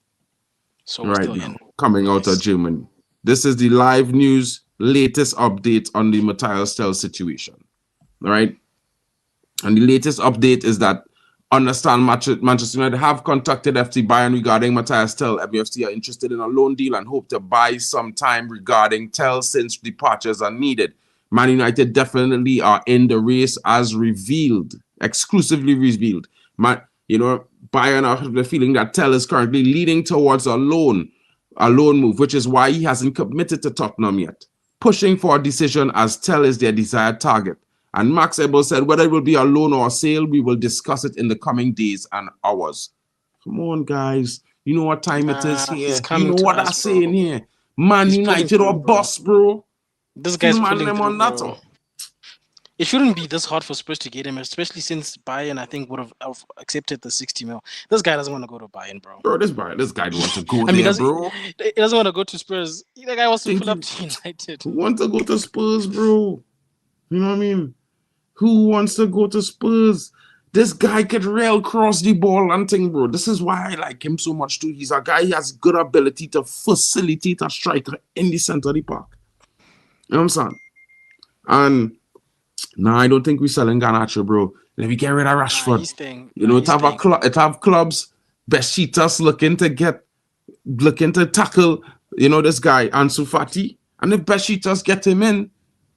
So we're right still in. now coming out of Nice. Germany. This is the live news latest update on the Matthias Tell situation. All right, and the latest update is that understand Manchester United have contacted FC Bayern regarding Matthias Tell. MUFC are interested in a loan deal and hope to buy some time regarding Tell since departures are needed. Man United definitely are in the race as revealed, exclusively revealed. Bayern are the feeling that Tell is currently leading towards a loan move, which is why he hasn't committed to Tottenham yet. Pushing for a decision as Tell is their desired target. And Max Ebel said, whether it will be a loan or a sale, we will discuss it in the coming days and hours. Come on, guys. You know what time it is Nah, he's here. You coming know to what us, I'm bro. saying here. Man He's pulling United or through, bro. bust, bro. This Feel guy's man pulling them through, on that. bro. It shouldn't be this hard for Spurs to get him, especially since Bayern, I think, would have accepted the 60 mil. This guy doesn't want to go to Bayern, bro. Bro, this guy don't want to go I mean, there, does bro. he doesn't want to go to Spurs. The guy wants to Think pull up you to United. who want to go to Spurs, bro? You know what I mean? Who wants to go to Spurs? This guy could rail cross the ball and thing, bro. This is why I like him so much too. He's a guy who has good ability to facilitate a striker in the center of the park. You know what I'm saying? And no, I don't think we're selling Garnacho, bro. Let me get rid of Nah, Rashford. he's staying. You Nah, know, he's staying. it have clubs, Besiktas looking to tackle, this guy, Ansu Fati. And if Besiktas get him in,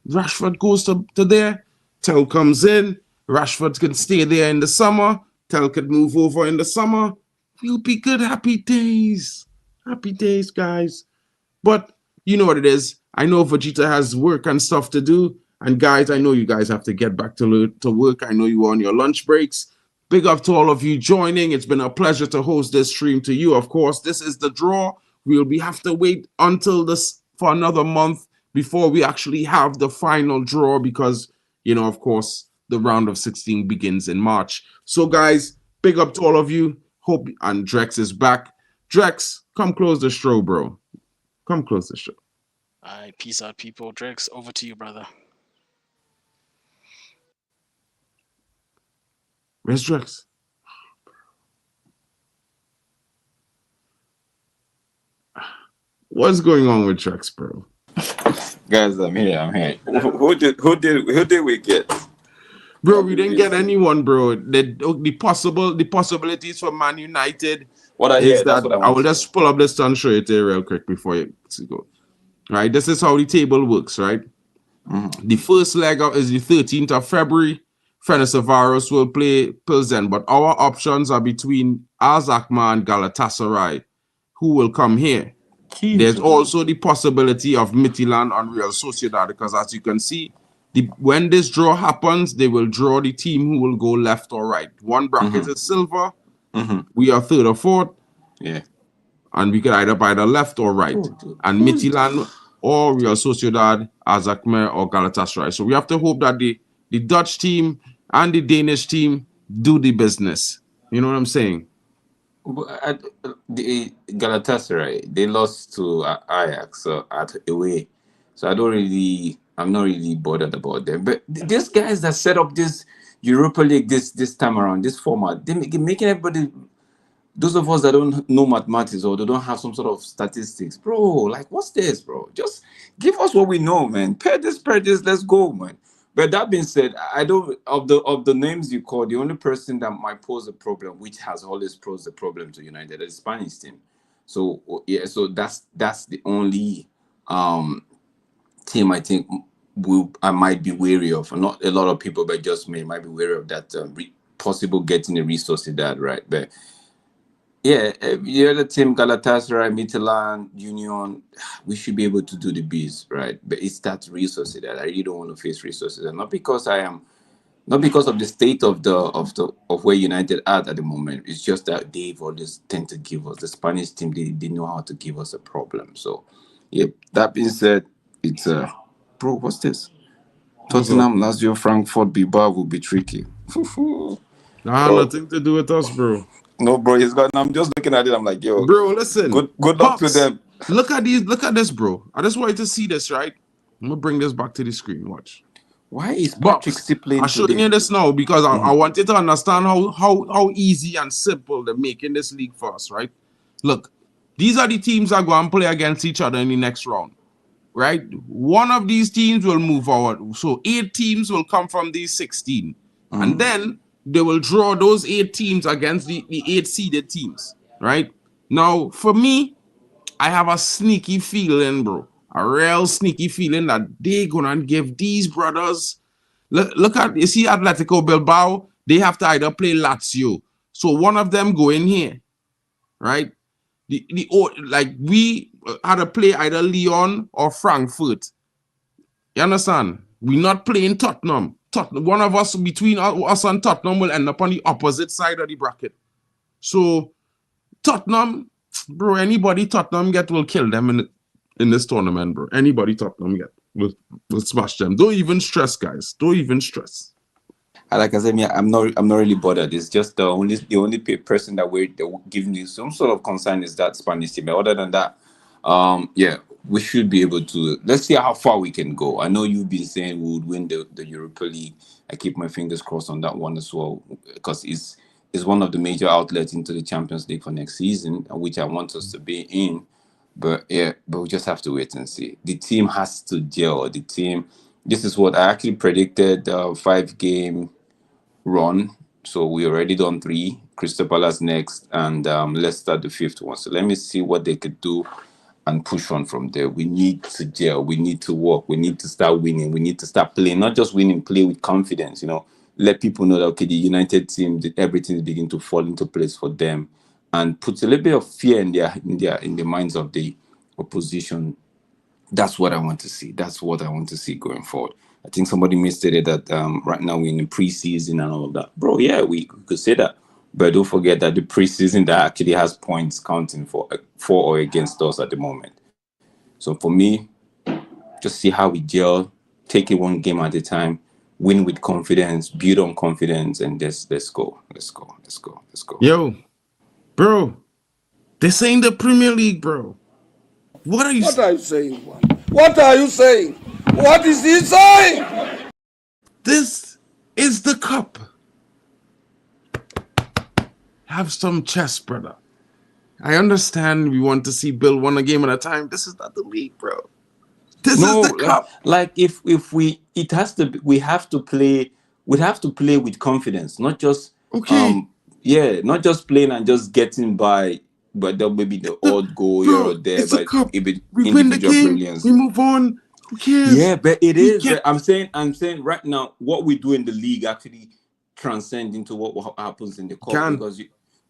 Rashford goes to there. Tel comes in. Rashford can stay there in the summer. Tel could move over in the summer. We'll be good. Happy days. Happy days, guys. But you know what it is. I know Vegeta has work and stuff to do. And guys, I know you guys have to get back to work. I know you are on your lunch breaks. Big up to all of you joining. It's been a pleasure to host this stream to you. Of course, this is the draw. We have to wait until this for another month before we actually have the final draw because, of course, the round of 16 begins in March. So, guys, big up to all of you. Hope and Drex is back. Drex, come close the show, bro. Come close the show. All right, peace out, people. Drex, over to you, brother. Where's Drex? What's going on with Drex, bro? Guys, I'm here. I'm here. Who did we get? Bro, What we did didn't we get see? anyone, bro. The possibilities for Man United What I is hear? That's that what I I want will to know. just pull up this and show it to you real quick before you go. Right, this is how the table works, right? Mm-hmm. The first leg up is the 13th of February. Fenerbahce will play Pilsen, but our options are between Al-Zakma and Galatasaray, who will come here. There's Jesus. also the possibility of Midtjylland and Real Sociedad because, as you can see, when this draw happens, they will draw the team who will go left or right. One bracket Mm-hmm. is silver. Mm-hmm. We are third or fourth, Yeah. and we could either by the left or right. And Midtjylland or Real Sociedad, Azakmer, or Galatasaray. So we have to hope that the Dutch team and the Danish team do the business. You know what I'm saying? The Galatasaray, they lost to Ajax at away, so I'm not really bothered about them. But these guys that set up this Europa League this time around, this format, making everybody, those of us that don't know mathematics or they don't have some sort of statistics, bro. Like, what's this, bro? Just give us what we know, man. Pair this, let's go, man. But that being said, I don't of the names you call, the only person that might pose a problem, which has always posed a problem to United, is the Spanish team. So yeah, so that's the only um team I think I might be wary of. Not a lot of people, but just me might be wary of that possible getting a resource in that, right? But yeah, the other team, Galatasaray, Midtjylland, Union, we should be able to do the bees, right? But it's that resources that I really don't want to face resources, and not because of the state of where United are at the moment. It's just that they've always tend to give us the Spanish team. They know how to give us a problem. So, yeah. That being said, it's bro. What's this? What's up? Tottenham, Lazio, Frankfurt, Bilbao will be tricky. Nah, Oh, nothing to do with us, bro. no, bro, he's got. I'm just looking at it. I'm like, yo, Bro, listen. good luck to Pops, them. look at these. Look at this, bro. I just want you to see this, right? I'm gonna bring this back to the screen. Watch. Why is Patrick Bobs, still I'm playing showing today? you this now because I Mhm. want you to understand how easy and simple they're making this league for us, right? Look, these are the teams that go and play against each other in the next round, right? One of these teams will move forward. So 8 teams will come from these 16. And Mm. then they will draw those 8 teams against the 8 seeded teams, right? Now, for me, I have a sneaky feeling, bro. A real sneaky feeling that they're gonna give these brothers. Look at, you see Atletico Bilbao, they have to either play Lazio. So one of them go in here, right? Like we had to play either Lyon or Frankfurt. You understand? We're not playing Tottenham. One of us between us and Tottenham will end up on the opposite side of the bracket. So Tottenham, bro, anybody Tottenham get will kill them in this tournament, bro. Anybody Tottenham get will smash them. Don't even stress, guys. Don't even stress. And like I said, me, I'm not really bothered. It's just the only person that we're giving me some sort of concern is that Spanish team. But other than that, yeah, we should be able to. Let's see how far we can go. I know you've been saying we would win the Europa League. I keep my fingers crossed on that one as well because it's one of the major outlets into the Champions League for next season, which I want us to be in. But yeah, but we just have to wait and see. The team has to gel. The team. This is what I actually predicted. 5 game run. So we already done three. Crystal Palace next, and Leicester the fifth one. So let me see what they could do and push on from there. We need to gel. We need to work. We need to start winning. We need to start playing, not just winning, play with confidence. Let people know that okay, the United team, everything is beginning to fall into place for them, and put a little bit of fear in the minds of the opposition. That's what I want to see. That's what I want to see going forward. I think somebody misstated that right now we're in the preseason and all of that. Bro, yeah, we could say that. But don't forget that the preseason that actually has points counting for or against us at the moment. So for me, just see how we gel, take it one game at a time, win with confidence, build on confidence, and let's go. Let's go. Let's go. Let's go. Yo, bro, this ain't the Premier League, bro. What are you? What are you saying? What are you saying? What is he saying? This is the cup. Have some chess, brother. I understand we want to see Bill win a game at a time. This is not the league, bro. This is No, the cup. like if we it has to be, we have to play with confidence, not just Okay. yeah, not just playing and just getting by, but there may be the The, odd goal here or bro, there, it's a but cup. if it We win the individual game. We brilliance. move on. Who cares? Yeah, but it We is. get But I'm saying right now, what we do in the league actually transcend into what happens in the cup, can. because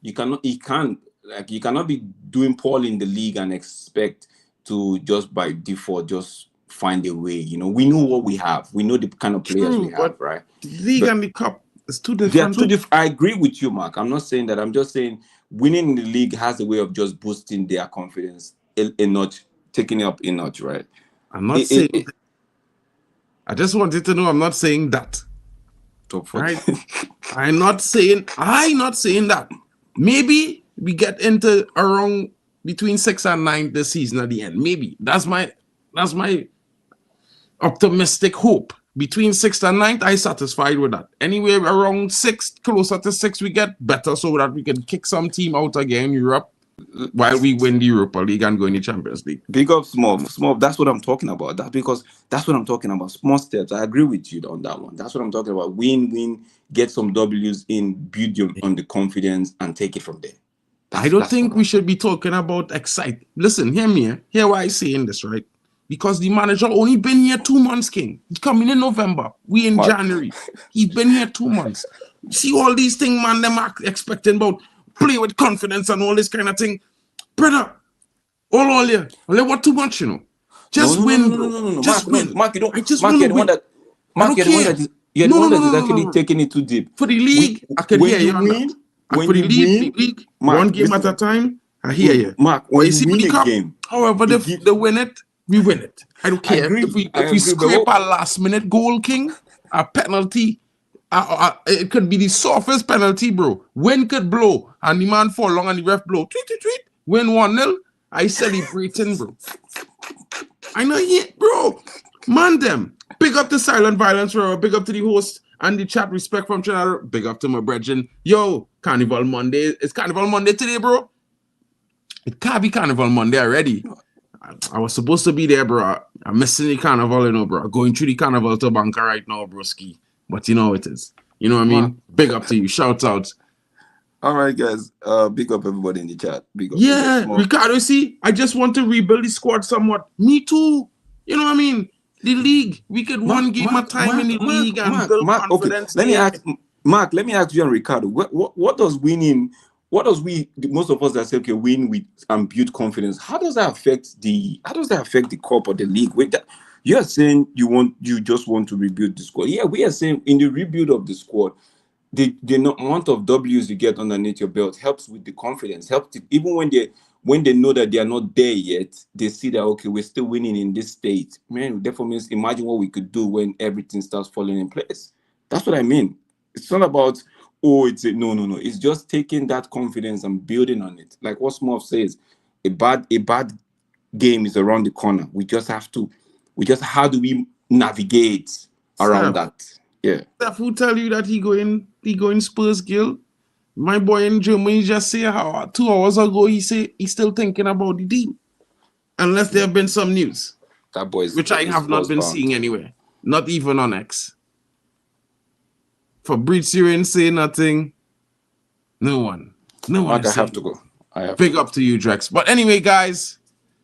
you can't like you cannot be doing poorly in the league and expect to just by default just find a way. You know, we know what we have. We know the kind of players we True, have, but right? the league But and the cup is two they are different two things. different. I agree with you, Mark. I'm not saying that. I'm just saying winning in the league has a way of just boosting their confidence a notch, taking it up a notch, right? I'm not It, saying. it, I just wanted to know. I'm not saying that. top 40. Right? I'm not saying. I'm not saying that. Maybe we get into around between 6 and 9 this season at the end. Maybe that's my optimistic hope. Between 6th and 9th, I satisfied with that. Anywhere around 6, closer to 6, we get better so that we can kick some team out again in Europe while we win the Europa League and go in the Champions League. Big up, small. That's what I'm talking about. That's what I'm talking about. Small steps. I agree with you on that one. That's what I'm talking about. Win, get some W's in, build on the confidence, and take it from there. I don't That's think what we should be talking about excite. Listen, hear me. Hear why I saying this, right? Because the manager only been here 2 months, King. He's coming in November. We in Mark. January. He's been here 2 months. See all these things, man, them are expecting about play with confidence and all this kind of thing. Brother, all here. What too much, you know? Just win, bro. No. Just Mark, no, win. Mark, you don't. I just Mark, want you're to the one win. that. I Mark, don't you're the one care. that is. You're the No, one no, that no, is no, no, actually no. taking it too deep. For the league, I can When hear you you on that. win, And when for the you league, win, one Mark, game at a listen, time, I hear you. Mark, But when you you see with win the a cup, game, however it gives. they win it, we win it. I don't I care agree. I if we agree, but scrape a last minute goal, King, a penalty. It could be the softest penalty, bro. Wind could blow and the man fall long and the ref blow. Tweet, tweet, tweet. Win 1-0. I celebrating, bro. I know it, bro. Man, them. Big up to Silent Violence, bro. Big up to the host and the chat. Respect from Trinidad. Big up to my brethren. Yo, Carnival Monday. It's Carnival Monday today, bro. It can't be Carnival Monday already. I was supposed to be there, bro. I'm missing the carnival, you know, bro. Going through the carnival to Banca right now, broski. But you know how it is. You know what I mean? Big up to you. Shout out. All right, guys. Big up everybody in the chat. Big up. Yeah, Ricardo, see, I just want to rebuild the squad somewhat. Me too. You know what I mean? The league. We could one game at a time in the league and build Okay, confidence let me there. ask Mark. Let me ask you and Ricardo. What does winning? What does most of us that say okay win with and build confidence? How does that affect the cup or the league? With that, you are saying you just want to rebuild the squad. Yeah, we are saying in the rebuild of the squad, the amount of W's you get underneath your belt helps with the confidence. Even when they know that they are not there yet, they see that okay, we're still winning in this state. Man, therefore means imagine what we could do when everything starts falling in place. That's what I mean. It's not about no. It's just taking that confidence and building on it. Like what Smurf says, a bad game is around the corner. How do we navigate around Steph, that? Yeah. Steph, who tell you that he going Spurs Guild? My boy in Germany just say how 2 hours ago he say he's still thinking about the deal. Unless there have been some news. That boy is Which I have not been bound. seeing anywhere. Not even on X. Fabrizio ain't say nothing. No one. Mark, I is have saying to go. Big up to you, Drex. But anyway, guys,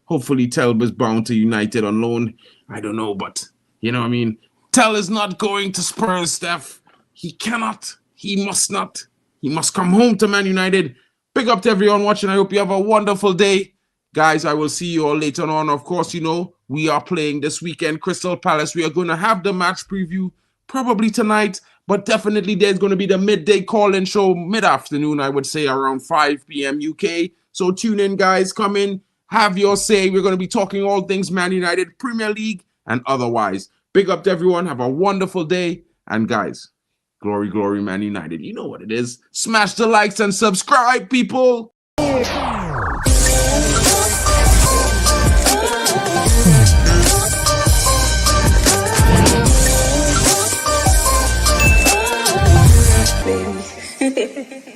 hopefully Telb is bound to United on loan. I don't know, but you know what I mean? Tel is not going to Spurs, Steph. He cannot. He must not. He must come home to Man United. Big up to everyone watching. I hope you have a wonderful day. Guys, I will see you all later on. Of course, you know, we are playing this weekend, Crystal Palace. We are going to have the match preview probably tonight, but definitely there's going to be the midday call-in show mid-afternoon, I would say, around 5 p.m. UK. So tune in, guys. Come in. Have your say. We're going to be talking all things Man United, Premier League, and otherwise. Big up to everyone. Have a wonderful day. And guys, glory, glory, Man United. You know what it is. Smash the likes and subscribe, people. Baby.